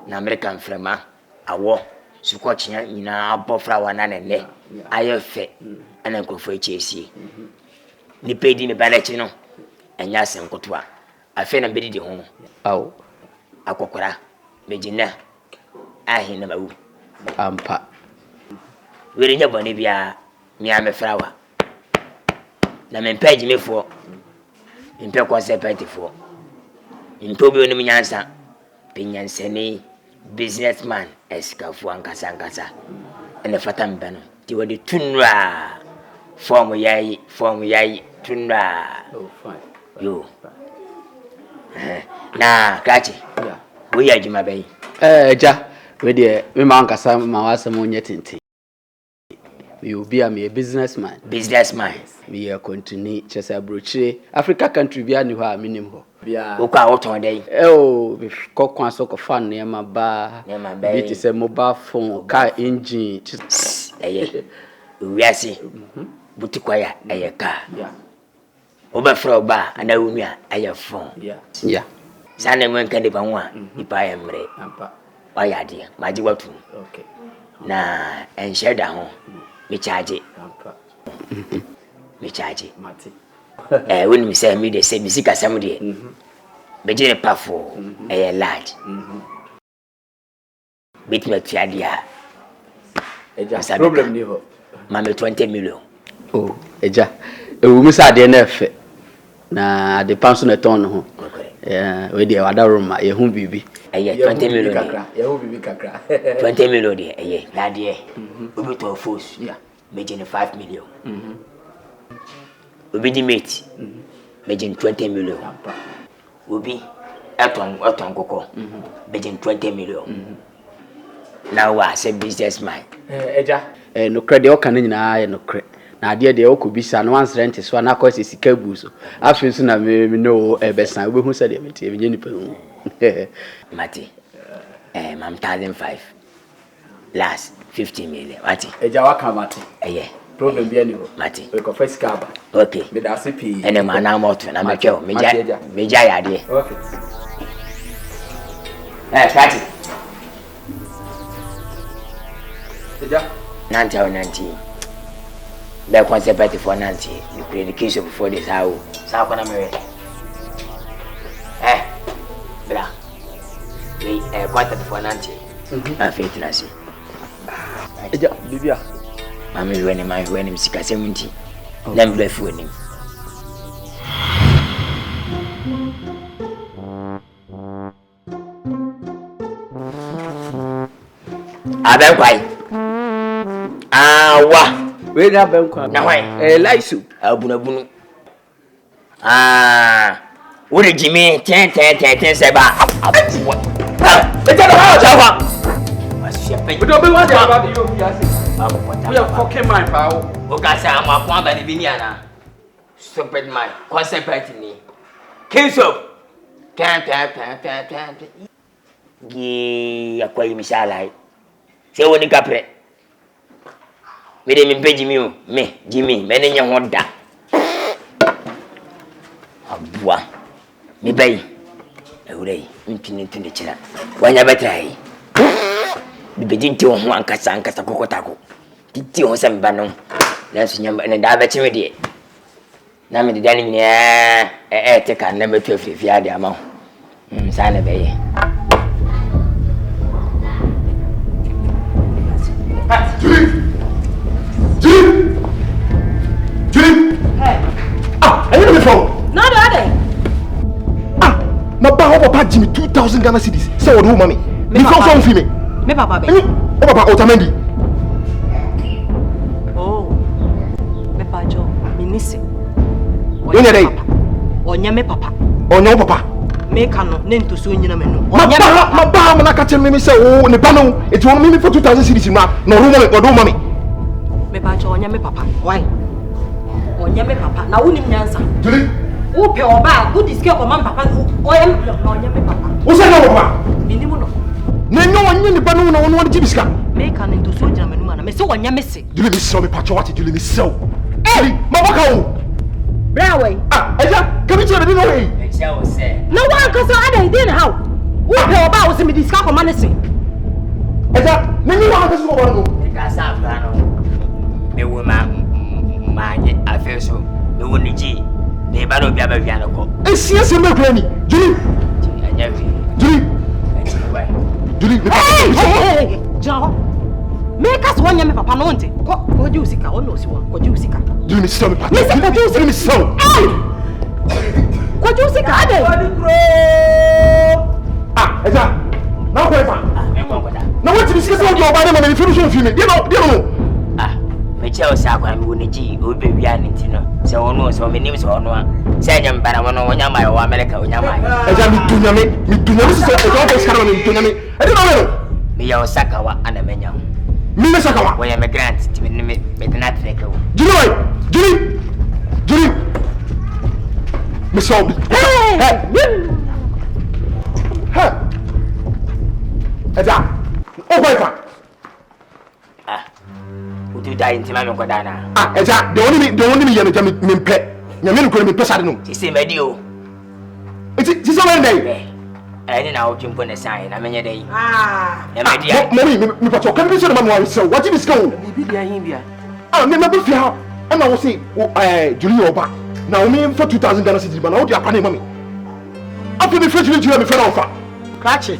na American frema awo sukochia nyina abofra wana ne ayefe ana nkofo echiesi ni pedi ne banachi no enya senkotoa afi na bedi de ho akokora mejina ahi na mawu ampa were nya bone bia mi amefrawa na mempaji mefo mpe concept fo ntobi oni minyansa pinyansani businessman eskafu ankasa ene fata mbano ti wadi tunra form yayi tunra yo na kachi we ya juma bai ja we de me ma ankasa ma wasem onye tenti we obi am a businessman we continue chesa brochire African Twi bia ni ho a minim ho bia o kwa woton dai be kokwan so ko fan ne ma ba bi ti se mobile phone car engine wiase butikwa ya ayeka oba fra oba ana wunua aya phone ya sana mwenka de banwa ipa ya mre oya de maji watu na ensheda ho me charge mate when me say me de say bisika sam de be je pafo large bit me tiadia eja problem ni ho mame 20 million eja ewu mi sa de na efe na de panso na ton ho we de wada roma ye hu bibi 20 million kakra ye hu bibi kakra 20 million de na de obi to force meje 5 million obi di mate meje 20 million obi Eton koko. Between 20 million. Now I say businessman. Eja. No credit o kan nyina no credit. Na ade de o ko bisa no once rent so na cost sika bu so. Afi so na me no besan we hu say de metie me nipa hu. Mati. Mam 1,500. Last 15 million. Mati. Eja wa kan mati. Yeah. Problem bi ani ho. Mati. We ko first car ba. Okay. Me da CP. Ene ma na moto na me twa. Me ja ya de. Okay. Mati. Eja. 90. The concept for 90. You create the case before this how. Sa ko na me. Bra. We concept for 90. Faith na si. Eja bibia. Mami when sika 70. Dem blef when him. Aben kwai. Wa. We na ben kwa. Na why? Laisu. Abunu. Wo de Jimmy 10 seba. Eja na ha jawa. We don't be one about you we are fucking my pal. Okay, say I'm a one by the Viniana. Stupid man. Concept me. Kings up. Can. Ye, acquire me salai. Say when you capre. Me de me pay Jimmy, many young one da. Abua. Me bay. Away, infinite in the china. When you better. The begin to one casan casacotako. Did you some banon? That's your and I bet you did. Now, the dining take a number 12 if you had the amount. Sign a bay. Are you on the phone? No, Daddy. My papa Jimmy 2,000 Ghana cedis. Say what, mommy? Me phone for me. Me papa be. Oh papa Otamendi. Oh. Me pajo, minisi. When are they? Onya me papa. Onya papa. Me kanu ne ntoso nyina me no. My ba na ka tell me say oh ne ba no. It won me for 2,000 cedis na. No room me, do mommy. Me pajo onya me papa. Why? Onya me papa. Na wonim nyansa. Julie. Wo pe oba, wo diske ko man papa. Onya me papa. Wo say no papa? Minimu no. Nenyo onye ne ba no na won jibiska. Me kanu ntoso nyina me no na. Me se wonya me se. Julie me so me pacho what Julie me so. Hey, ma waka wo. Brawe. Eja, come to the no way. Eja wo say. No one can so ada dey na how. Wo pe oba wo se me diska ko man se. Eja, nenyo wa ka so ko no. Ka sa afra no. Me wo ma nye afeso. Me wo ni ji. Me ba no bia ba bia no ko. Esia se me kura ni. Julie. Anya wi. Julie. Julie, hey, John. Make us one me papa no nte. Ko ju sika, o no si won. Ko ju sika. Julie me so me papa. Me se ko ju sika. Me so. Ko ju sika ade. Eja. Na ko efa. Me ko da. Na what you discuss about your body man me finish on film. Dey no. Me che o sa kwa me wo ni ji o be wi an nti no. Se wono so me nim so wono a. Se nyam bana wono wonya mai wo America wonya mai. Eja mi dunyame se e don be skara me dunyame. E dey no. Me ya osakawa ana menya. Me sakawa. Wo ya me grant ti me tena treka wo. Julie. Me so bi. Hey. Eja. O boy fa. Udu dai ntima me ko dana. Eja, the only me ya me pet. Nyame no ko me pesa de no. Ti se me di o. Ti so when dey. Any na o twimpo ne sai na menye dai. Ya me dia. Mommy, me pato kan bi so na mama so. What you go? Bibi dia hin bia. Me be fi ha. E na wo say Julie oba. Na o me for 2,000 Ghana cedis ba na o di apane mami. Afi me fetch Julie me fe na ofa. Krache.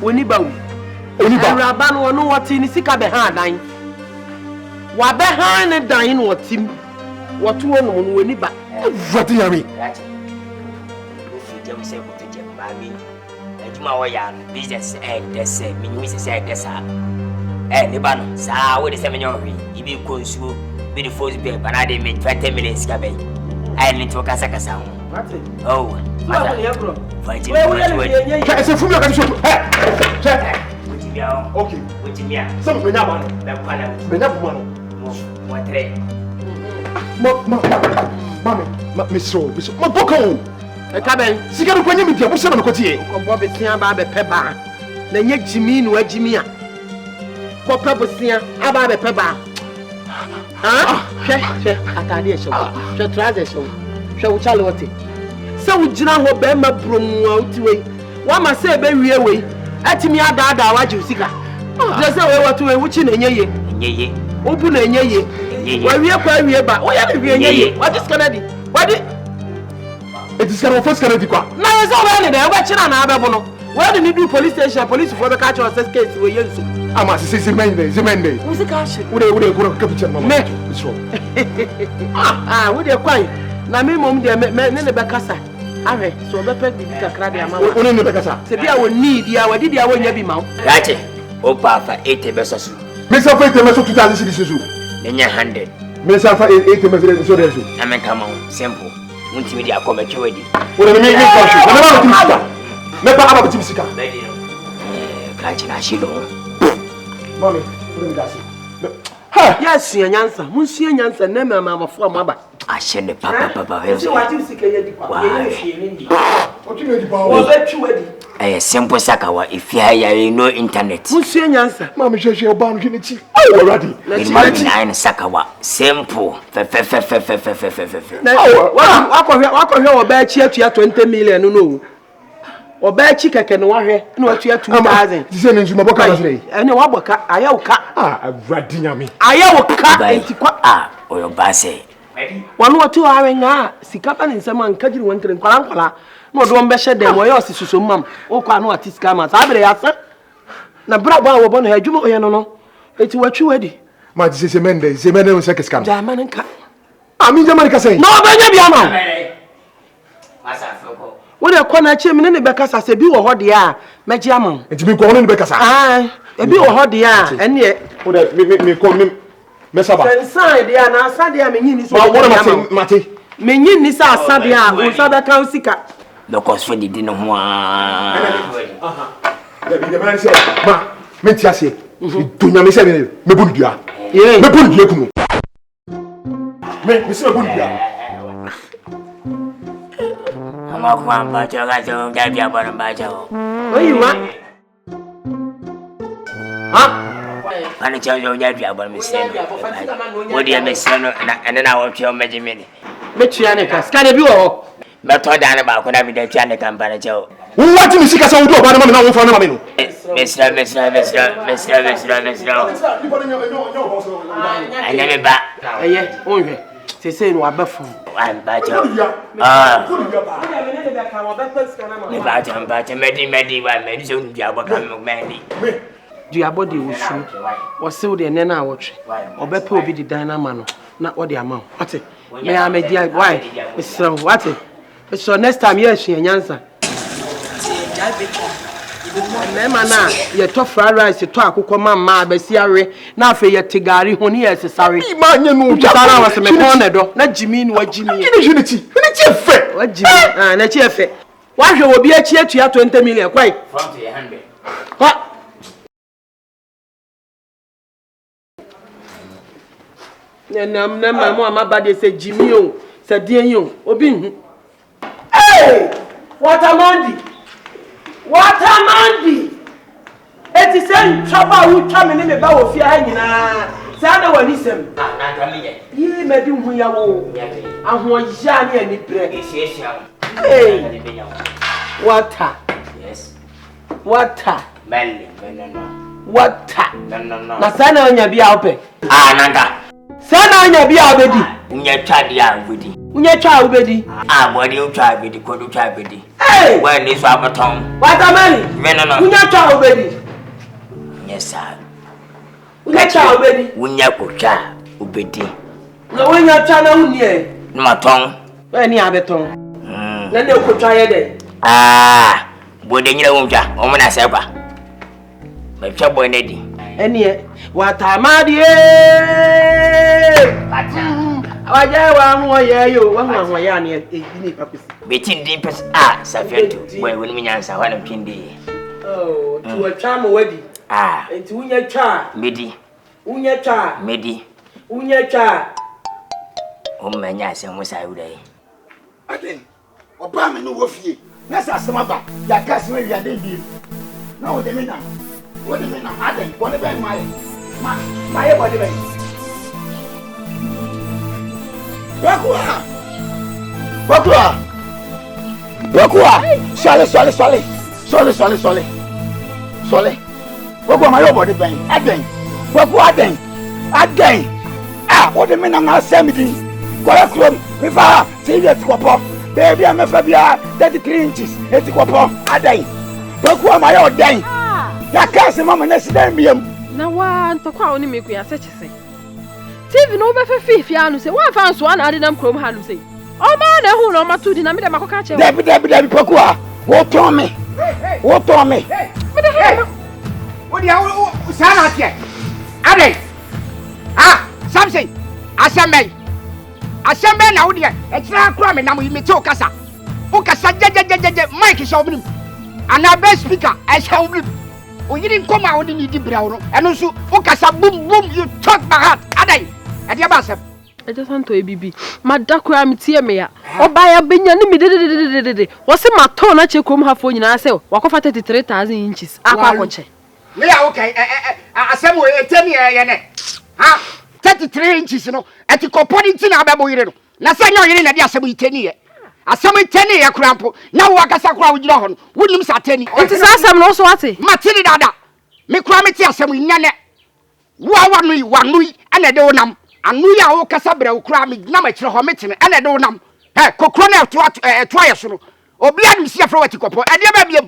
Oni ba wu. Oni ba. Awuraba no no woti ni sika be ha dan. Wa be ha ne dan no wotim. Wotu no no oni ba. What you mean? Krache. O fi dem se ko to je mami. Ejuma wo ya business this me we say this ne ba no sa wo de se me nyohwe ibi ko nsuo bi de force be bana de me 20 million ska be ni to kasa ho. Oh, It's a film you can show. Okay. Some Benyaman. Miss Rowe, Miss Moboko. A cabin, Sigaro Quenya, what's on the Cotier? Bobby Tiamba Peba. Then yet Jimmy, no Jimmy. What purpose here? About a peba. Ah, Atadia show. Show Charlotte. So we did not hope Emma Brum out way. One must say, baby, away. At me, I died, I watch you, Sika. Just say what to a witch in a ye. Open a ye. Why we are quite about what are ye? What is Canada? What it is kind of first Canada. Now it's already there. Watching an Ababono. Where did you do police station? Police for the catch of this case were you? I must say, Zemende. Who's the cash? Would they go to Captain Mamma? Ah, would you quiet? Now, me, mom, dear, men in the Bacassa. Ave, so the pet with the crabby amount. Only the Bacassa. Say, I will need you. I did you when you be mount. Right, oh, Papa, 80 versus. Miss Alfred, the Meso 2000. Then you're 100. Miss Alpha 80 versus. I mean, come on, simple. Multimedia come at you already. What do you mean? Never have a Timsika. Catching a shield. Mommy, what do you say? Yes, your answer. Monsieur Yansa, never mamma for Mama. I send the papa. What you see? What you mean? A simple Sakawa if you have no internet. Monsieur Yansa, Mamma, you're bound unity. Oh, already. Let's nine Sakawa. Simple. What can you about here to 20 million? No. Or buy chicken can warre, no, 2,000. This is my book. And what book? I have Radinami. I have or your basse. 1 or 2 hours. See, Captain and someone catching one to Kalampa. No, don't be shed them. Why else is so, mum? Oh, canoe at this camas. I be answer. Now, Bravo, upon her, you know, it's what you ready. My this is a man, the man who second scam. Diamond and cat. I mean, the man can say, no, Benjamin. What a corner chairman in the Becas as a bill or what they are, Majiamon. It's been calling the Becas. Ah, a bill or what they are, and yet, would have me call him Messaba. Inside, they are now Sadia Menin. What am I saying, Matty? Menin is our Sadia, who saw the Kausika. The cost for the dinner. The man said, Ma, Metiasi, do not miss me, Mebundia. Yes, Mebundia. Miss Mebundia. I'm a one but you got to get your bottom by Joe. What you want? Huh? And it's your get your bottom. What do you miss? And then I will tell me, Metrianica, can you do all? But what down about could I be the Tiana company, Joe? What do you see? I saw you about a woman for a moment. Mr. I never back. Yet, only. They say no above. I'm better. Body was shoot. Was so the nana watch. Or better will be the dynamo. Not what the amount. What it? May I make dear wife? It's what it? So next time, yes, she answer. Memana, your tough fried rice, your talk, Mamma, Bessiare, now for your Tigari, when he is sorry. Man, you know, Jara was a corner, not Jimmy, what Jimmy. Unity. What Jimmy? Not your fit. Why you will be a cheer to 20 million, quite. From your hand. What? And my body said Jimmy, said dear you, Obin. Hey! What a Monday! What a Monday! It is a trouble who come in the bow of your hanging. Sada one is him. Ye may do who you are. And who is Johnny and the bread. Hey! Water. Yes. Water. Water. No. Sana on your be open. Ah, Nanda. Sana on your be already. Your child, already. Your child, already. Ah, what do you try with the could try with the. Hey! When is our tongue? What a man! No. Your child, already. Yes, sir. Your child, already. When you could try, obedi. No, when your child, no, my tongue. When you have a tongue. Then you could try it. Ah, wouldn't you want to? Oh, when I say, my trouble in it. And yet, what am I? Awaja wa mo ye yo, wa mo ya ne ni papisi. Betin din pes ah, Safiato. Boy, when me nyansa wa na pindi. Oh, tu wa twa mo wadi. Ah. Enti unya twa. Medi. Unya twa. Medi. Unya twa. O manya se mo sai udai. Again. Oba me no wo fie. Na sa asema ba. Ya ka se wi ade bi. Na o de me na. O de me na aden. Bo ne be mai. Ma ye bo de be. Bakua. Sole. Bakua ma yo bo de ben. Aden. Bakua aden. Ah, o de me na ma se mi din. Kwara krom. Me fa. Se ye tikopo. Baby, I'm a Fabia, 33 inches, 80 copo, a day. But who am I all day? That can't mamma next day. Now, one to call me, we are such a say. TV no better fifth, Yanu say, one found one, I didn't come home say. Oh, man, who know my 2 dynamite, my catcher. Debbie, Pokua, what on me? What on me? What do you sound out here? Ade, ah, something, Assemble now, dear. It's not cramming now. We talk Casa. Okasa, Mike is opening. And our best speaker, I shall be. We didn't come out in the brown. And also, Okasa, boom, you talk my heart. Ade, at your bass. I just want to a baby. My duck ram tear me. Oh, buy a binyan. What's in my tone at your come half for you? I say, walk off at 33,000 inches. I watch it. Yeah, okay. Assemble 10 years. Ah. 33 inches, you know, at the component in Ababoyero. Nasano in the assembly 10 years. Assembly 10 years, crampo. Now, Wakasakra with Johan. Wouldn't Satani. It is awesome, no swati. Matilda. Me cramity assembly nane. One Louis, and a donam. And we are Casabra, cramming Namacho Homitin, and a donam. Eh, Cocrona to twice. Obliam Siafroticopo, and never be a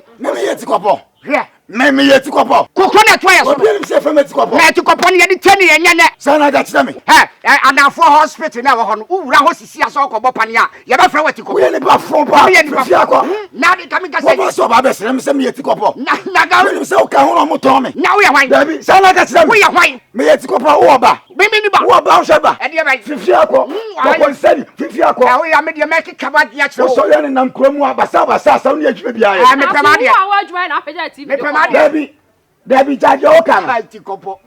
Ticopo. Yeah. Meme yeti kopo. Kokona twice. Obi se feme ti kopo. Na ti kopo ne de 10 ye nyane. Sana da chira me. And for hospital na wo ho no. Uwura ho sisi aso kobo pane a. Ye ba fra wati kopo. We ne ba from pa. Ye ne ba fra. Na de kamika say. Wo so ba be sere me se me yeti kopo. Na ga we se o ka ho no mo ton me. Na we ya hwan. Dabi sana da chira me. We ya hwan. Me yeti kopo wo ba. Me ni ba. Wo ba o se ba. E de ba. Fifi akọ. Kopo seri. Fifi akọ. Ya we ya me de make kaba dia chira. Wo so ye ne nam kromu abasa sa no ye dwuma bia ye. Me pema de. Wo dwuma na afeja TV. Debbie, judge your can. Right to Copo.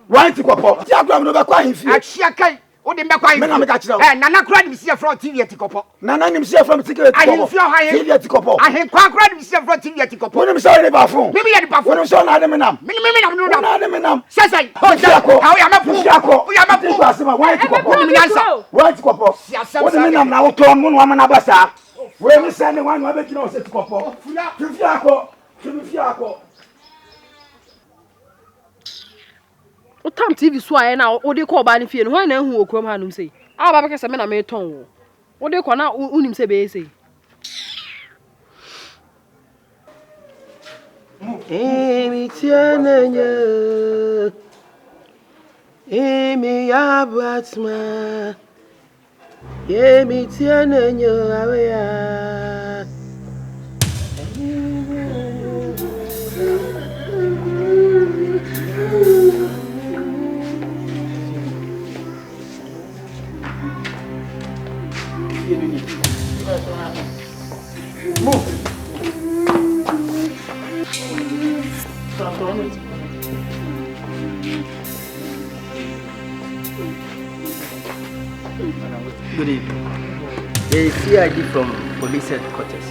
Diagram no quite. Achiakai. O de Macquarie. Nana cried me see a front TV at Copo. Nana himself from ticket. I didn't feel high at Copo. I had quite me see a front TV at Copo. When I'm sorry about phone. Maybe at the bathroom. So I am enough. Minimum. Says I. Oh, Jaco. I am a fool. Jaco. We are a fool. Why to Copo? Why to Copo? What do you mean now? Tom woman Abasa. Where we send one other to know set Copo. Fiaco. What time TV so I now o de call ba ni fie no hwan na hu okrom ha no sei a ba be kese me na me ton wo o de ko na unim se be sei mi tienenya mi ya batma mi tienenya aweya Good evening. The CID from police headquarters.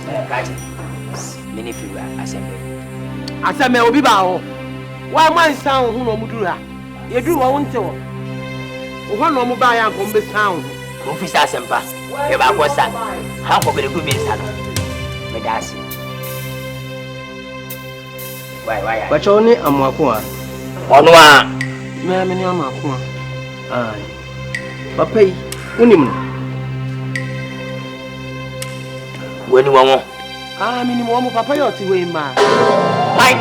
Many people are assembled. Assemble obi ba ho. Wa man san hu no muduru ha. Ye duru wo nte wo. Wo no mo ba ya ko mbe san ho. Officer Asempa. E ba ko sa. Ha ko be ku bi sa no. Me da asi. Why? But only amwako a. Ono a. Me ni amako a. Ai. Papa yi, unim no. Weni wonwo. Minimum wo papa yo ti we ma. Why?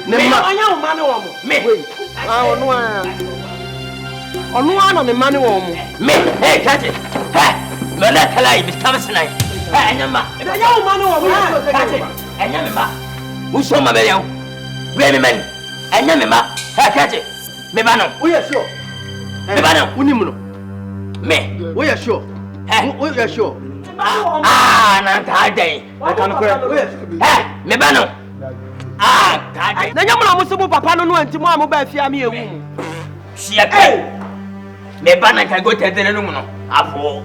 Ne ma anya wo ma ne wo mo. Me. Ono a. Ono a no ne ma ne wo mo. Me. Hey, catch it. Hey. Me na tell you, Mr. Masnai. Hey, anyama. Anya wo ma ne wo mo. Catch it. Anyama. Uso ma be yawo. We me man. Anyama. Hey, catch it. Me ba no. Wo ye sure. Me ba no. Unim no. Me. We are sure. We are sure. Na day. I can Me bano. Na nyamuna musubu papa no no antimo amoba fia me ewu. Sia kai. Me bana kan go tete no mu no. Afo.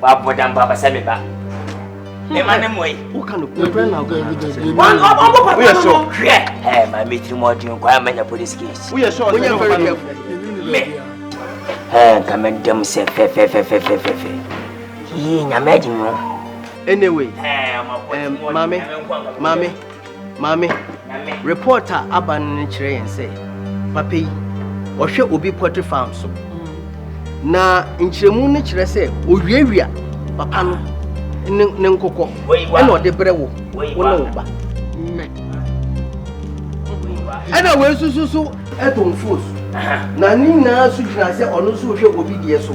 Wa dam baba se me ba. Me mane moy. Who can go friend now go. One papa. We are sure. My meeting more than kwa manya police case. We are sure. We are very careful. Me. Come and them say fe. Yi nyamaji mo. Anyway, Mommy, reporter Aban Chere and say, Papi, or she will be pottery farm so. Na in Chemuni Chere say, Uria, Papa, Nenkoko, and or the brew, Woloba. And I will so at home force. Nanina Sutra say, or no social obedience.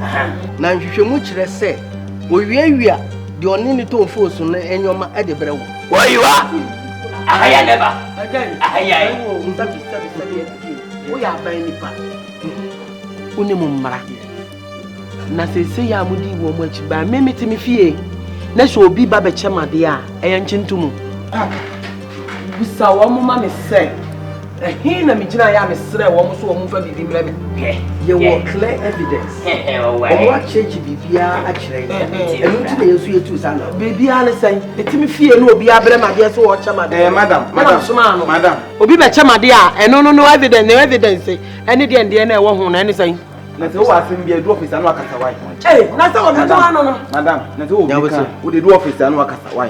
Nan Shemuch say, Uria. The only two force on any of my Eddie Brew. Where you are? I never. We are buying it back. Unimumra. Nase ya mudi wo much by me to me fee. Nesho be Baba Chama dia, a yanchintumu. Bisa wamma me say. A hina mijina ya me sre almost one for the limit. You will clear evidence. What church bibia actually. And you see two son. Baby Alison, the Timmy fear no be a brema dear so watch madam. Obi Chama dia, and no evidence. Any day and the end won't anything. Let's go ask him be a dwarf is an wakasawai. Hey, Madam, would the dwarf is an wakasawai.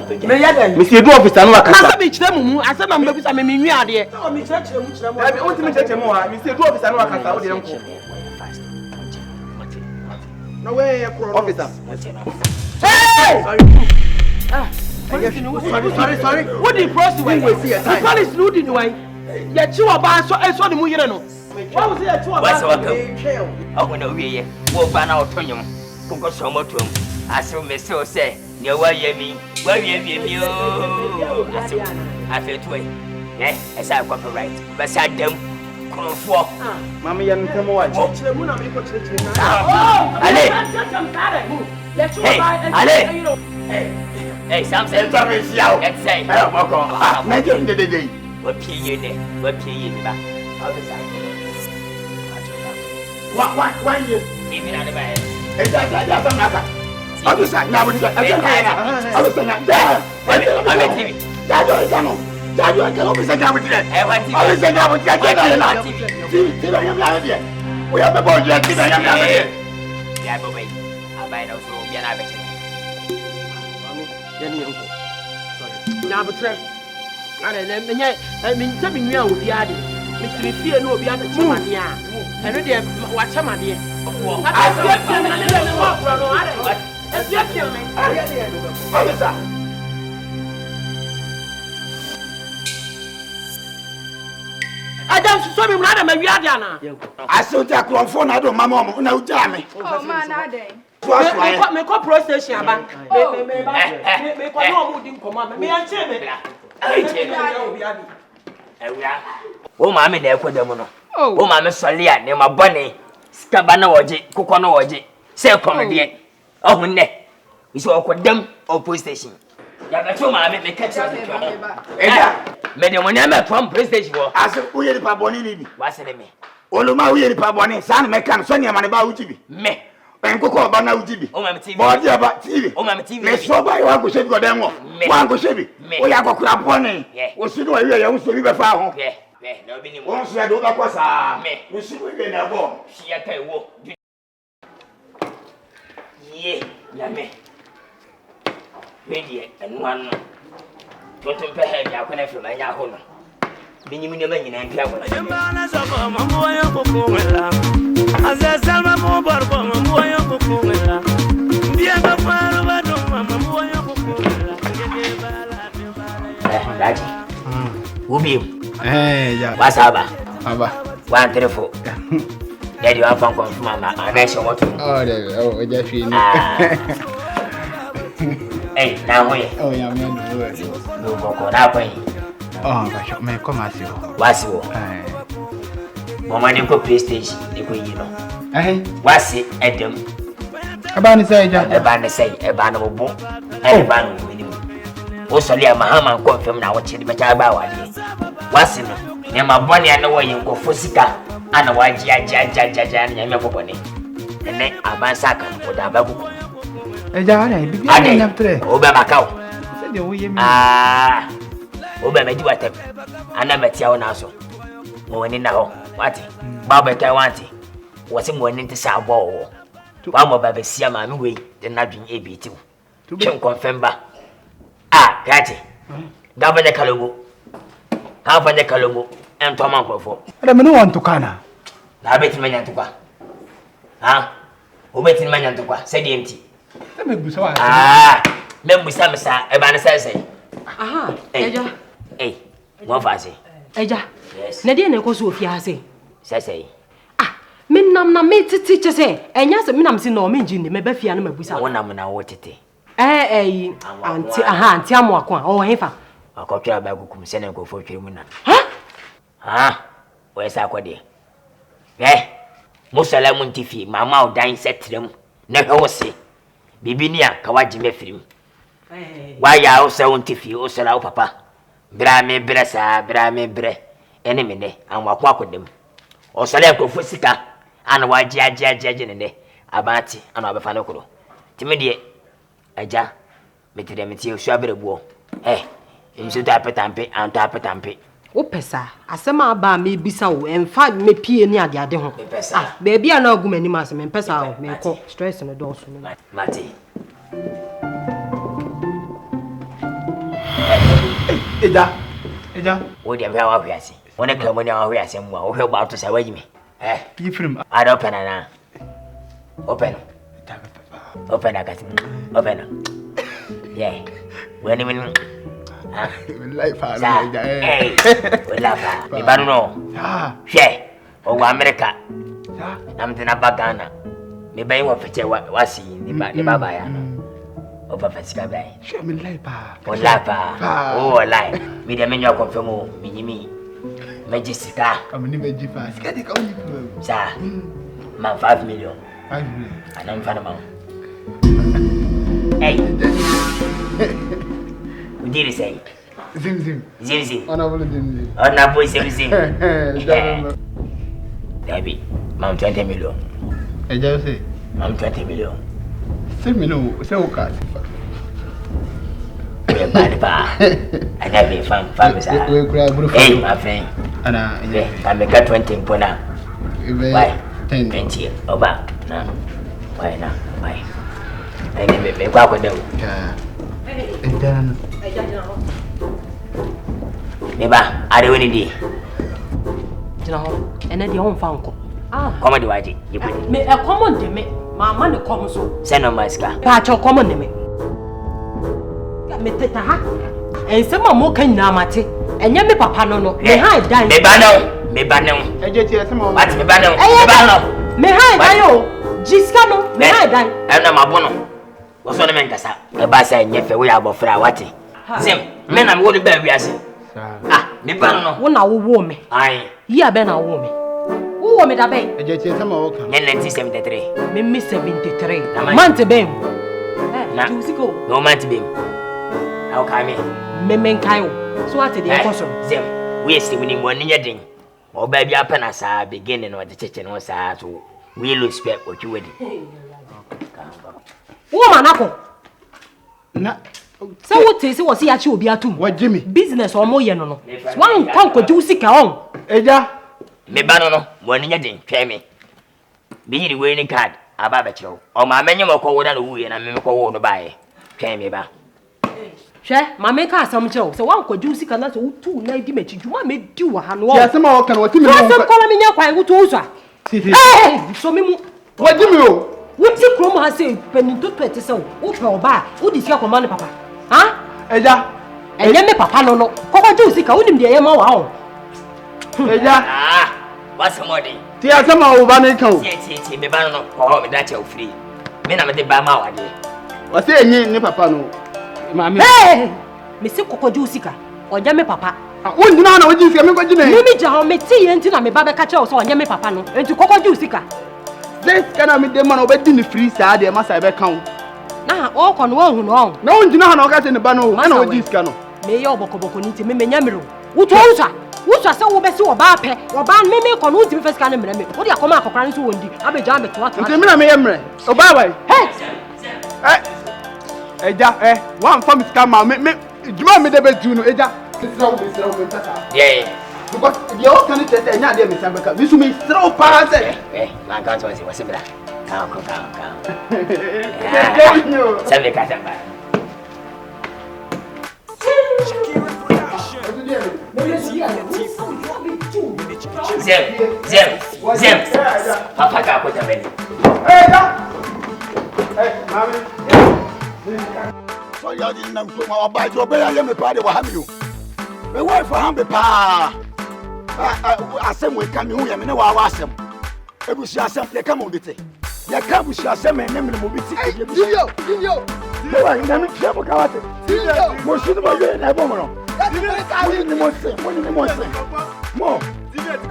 Monsieur Dwarf is an wakasawai. I said, I'm baby, I'm a million. Oh, Miss Church, I want to check more. Monsieur Dwarf is an wakasawai. No way, officer. Hey! Sorry. What did you cross the way? The man is looting the way. Yet you are bad, so I saw the Muyano. What was it? What's I want to be walk by our tongue. Cook some more to him. I saw me so say, near where you mean, where you mean. I feel to it. Yes, as I cooperate. Beside them, come for Mammy and come watch. Hey, something is young and say, make it the day. What pay you there? What pay you back? What you? Even out of my head. I was like, now, I was saying, I'm a TV. That's what I know. That's what I can always say. I was saying, I was TV. We have the board yet. Yeah, but wait. I might also be an average. Now, but I mean, something you will be added. Mr. Fear no be added to my dear. I read them, watch my dear. I don't show me rather my Yadiana. Asante Akan phone I don't my mom now jam. Oh man, I dey. Me call pro station ba. Me call no mo din command. Me an che me. Wo ma me na ekodam no. Wo ma me sole a ne ma bone. Sika ba na woje, kokọ na woje. Se komede. Ohun ne. Isi okodam o police station. Ya ga cho ma me catch up. Me de money me from police station wo. Ase uye ni pa boni ni bi. Wase ne me. Oluma uye ni pa boni, san me kan so ni ma ne ba uji bi. Me. Nkoko ba na uji bi. O ma me TV. Body aba TV. O ma me TV. Me so ba yo go shebi go dem wo. Wa go shebi. O ya go kura boni. O si no ye wo so bi be fa ho. No be ni mo. Won so ya do ba kwa sa. O si we be na bo. Si ya kai wo. Ye, ya me. Media and one. Don't pay head ya kwana fi manya ho no. Binyi mu ne ma nyina mpia ko. Jemana so ko mambo yo ko wala. Aza salma mo barbo mambo yo ko wala. Ndia ga faru ba do mambo yo ko wala. Daji. Ubi. Ya. Wasaba. Aba. 134. Daddy wa fan kon fuma ma anation what. Oh, there. Oh, ja fi ni. Hey, now we. Oh, ya me no go na kwa yi. Oh, ba sho me come asio. Wasio. Mama ni ko PlayStation e ko yi no. Wasi edem. Abani say ja. Ebani say ebani bobo. Ebani minimum. O soli amahama confirm na wachi be ja ba wade. Wasi no. Ne mabone ana wo yin kofo sika ana waji aja na me bobone. Ene abansa kan ko da bagu. Eja ana bibi ana nyaptre. O be makao. Se de wo yemi. O be meji watem. Ana metia wo na so. Mo wani na ho. Wati. Baba kai wanti. Wasi mo wani ntisa abo. Wa mo baba sia ma me we de na dwen ebiti. Chen confirm ba. Kati. Gaba de kalogo. Ha fa de kalogo. Ento man kwofo. Ada me no want to kana. Na beti manya tukwa. Ha? O beti manya tukwa. Se di empty. Se me busa wa. Me busa mesa e ba na sai. Aha. Eja. Mo fa se. Eja. Yes. Na dia na ko so ofia se. Sai. Me nam na me titi che se. Enya se me nam se no me nji ni me ba fia na mabusa. Wo nam na wo tete. Anti amo akwa. O hefa. Akotwa ba gukum se na ko fo twere mu na. Wo sa akode. Musalamu ntifi mama o dan setrem na hwose. Bibi ni aka waji mefirim. Wa ya o sa ntifi o sala o papa. Bra me bre. Ene me ne anwakwa akodem. O sala ko fo sika ana waji aje ne abati ana obefa no kuro. Timi de aja metire metie osu aberebuo. Nso ta petampe anto apetampe. O pesa asema ba me bisa wo emfa me pie ni ade ho. Baby ana agumani ma se me pesa wo me ko stress no do so no. Mate. Eja. Wo de bia wa hwiase. Wona kamoni wa hwiase mu a wo hwe ba to sa wajime. Yi film. Ada open na. Open. Open agati. Open. Yeah. When even life we banu no. She o America. Nam tena bagana. Me bayi wa fiche wasi ni baba ya no. O papa sika bayi. She me life pa. O lapa. O life. Me de menyo confirm o minimi. Majisika. Kamni meji pa. Sika di ka oni. Sa. Man 5 million. 5 million. Anam fana ma. Udiri say. Zim. Honorable Zim. Dabi, mam 20 million. Eja say. Mam 20 million. 7 million, say o ka. We bad pa. Ana be fam sa. We kura buru fa. My friend. Ana, ka me ka 20 mpona. Why? 10. 20. Oba. Na. Why na? Why? Ene me kwa ko dawo. Eja. Meba, are we di? Jina ho. Ene di ho mfa nko. Come di waji. Yipudi. Me common de me. Mama ne come so. Send no maska. Pa cho common de me. Me teta ha. Ense mo kan na mate. Enye me papa no. Me ha dan. Me ba no. Eje ti ese mo. What me ba no? Me ha dan yo. Jiska no. Me ha dan. Na mabono. Wo so na me nkasa. E ba sa enye fe we abofra wate. Zim, me na me wo de ba wiase. Me ba no. Wo na wo me. Yi abe na wo me. Wo me da be. Eje ti ese mo ka. 1973. Me 73. Month bem. Na. No month bem. How come me menkai wo. So ate de ekoso. Zim, we still winning one in your ding. O baby apa na sa beginning of the church no sa so we lose spec what you wedi. Wo manako. Na so what is what see achi obi atum. Wa Jimmy. Business o mo ye no no. Wan kon ko ju sika on. Eja. Me ba no mo ni nyadin twa me. Bi yiri we ni card aba ba kiro. O ma menye mako wo da no wuye na me ko wo no bae. Twa me ba. Hwe ma me ka asam kiro. So wan ko ju sika na so utu na di mechi juma me di wa ha no. Ya sama o kan wati me. So ko la me nya kwan utu uso. So me mu. Wa Jimmy o. Wuti krom ha say penito pete so. Wo pe oba, wo di sika ko ma ne papa. Ha? Eja. Enye me papa no no. Koko ju sika wo nim de ye ma wa o. Eja. What's more day? Ti asama o ba ne kan o. Ti me ba no ko me da che o free. Me na me de ba ma wa de. O se enyi ni papa no. Mami. Me se koko ju sika. Oja me papa. Wo ndina na wo ji sika me ko ji ne. Me ja ho me ti ye nti na me ba be ka che o so onya me papa no. Enti koko ju sika. This kind of me the man obedi ni free side e masa be kan. Na o ko no hu no. Na o njina ha na o ka se ne ba no. Na o di sika no. Me ye obokoboko ni ti me menya mero. Wuto usa. Wuto se wo be se wo ba pe. Wo ba me me ko no ti me fesika no mera me. Wo di akoma akokra nso wondi. Abeja me to ato. Nti me na me ye mre. O ba wai. Hey. Eja one form scam ma me juma me de be du no eja. Sira wo tata. Yeah. Because the all can tete enya de me sambeka. Mi su me sira wo para se. Man kan so se bra. Ka. Yeah. Sabe ka samba. Zem. Papa ka ko tameni. Mami. So ya di nam ko ma ba jo be ya me pa de wa ha mi o. Me wife ha be pa. Asem we ka mi hu ya me ne wa asem. Ebusi asem le ka mo biti. Ya ka busi asem e ne me mo biti. Video. Me wa na mi tia mo ka wate. Mo su no be na bo mo no. Ni mo se.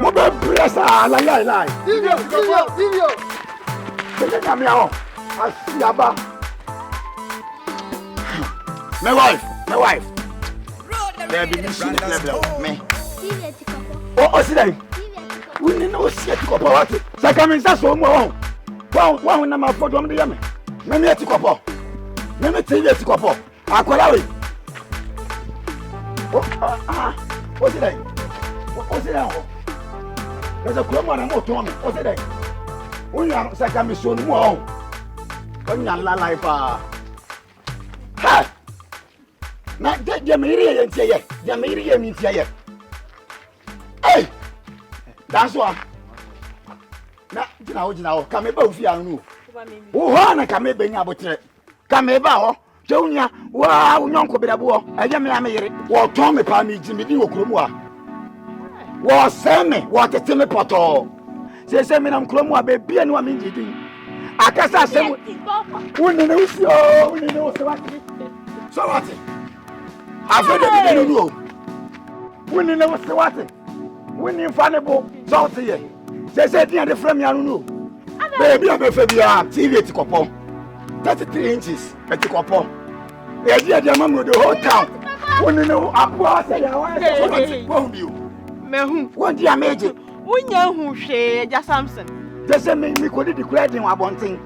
Mo be presa la. Video. Be ka mi aho. Asiaba. My wife. There be mission level me. Oh, see that? We need no see to go what. Saka sa so mo. Wa na ma fodo am de yame. Me me ti kopo. Me TV ti kopo. Akola we. Oh see that? Oh see that? There's a crumb na mo to me. Oh see that? Unya saka me so mo. Unya la life ah. Ha! Na de me iri ye ntie ye. De me iri ye mi ntie ye. Hey! That's why. Na jina ho. Ka me ba ofi anu. Wo ho na ka me be nya abotre. Ka me ba ho. Je unya wa unyonko be dabo ho. Eje me ame yire. Wo ton me pa mi jimi di okromu a. Wo se me, wo tete me poto. Se me nam kromu a be bia ni wa mi jidi. Akasa se woni ne usi o, woni ne o se wati. So wati. Afede bi de nu o. Woni ne o se wati. Woni mfanebo so te ye. Se dia de frame anu no. Baby am fe bia TV ti kopo. 33 inches ti kopo. E dia de mamu the whole town. Woni ne apo se ya wa se wati. Wo bi o. Mehu. Won dia meje. Wonya hu hwe ja Samson. Dese me ko di kura din abonten.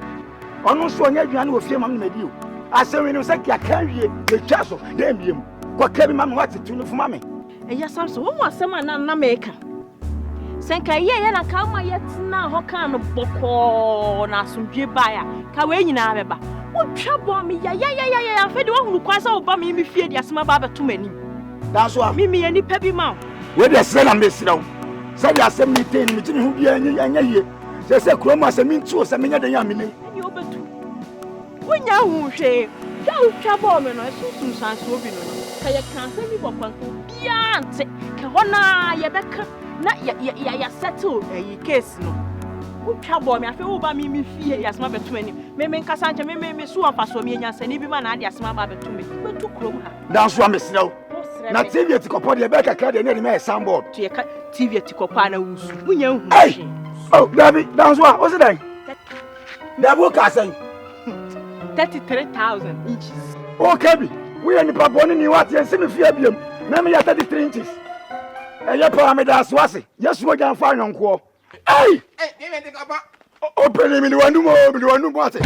Onu so onya aduane wo fie mam na medi o. Asemi no se kia kan wie e twa so dem biem. Ko ka bi mam wati tu no fuma me. Eya Samson wo mo asem na meka. Senka ye na ka ma yetina ho kan no boko na asomdwe baya. Ka we nyina beba. Wo twa bo me ya afedi wo hunu kwasa wo ba me fie di asema ba beto mani. Dan so me ye nipa bi ma. We de se na me siraw. Se di asem ni ten mi tini hu bia anya ye. Se kroma asem ntu o se menya den ya me ni. Ani obetu. Wonya hu hwe. Twa bo me no esusun sanso bi no. Ka ye kan se mi bokwan bia ante. Ka hona ye beka na ya settle case no. Twa bo me afi wo ba me fie di asema beto ani. Me nkasa nche me su afaso me nya sani bi ma na di asema ba beto me. Betu krom ha. Dan so am siraw. Na TV ti kopo de be kakra de ne me soundboard. To ye TV ti kopo na wusu. Munya hu. Oh, Dabi, dan so what's it then? Dabu ka say 33,000 inches. Okay bi. We any papa ni what yen se me fie biem. Na me ya 33 inches. Eye pa me da so ase. Yesu wo jan fa nyonko. Hey! Hey, me te kapa. Open me ni wanu mo ate.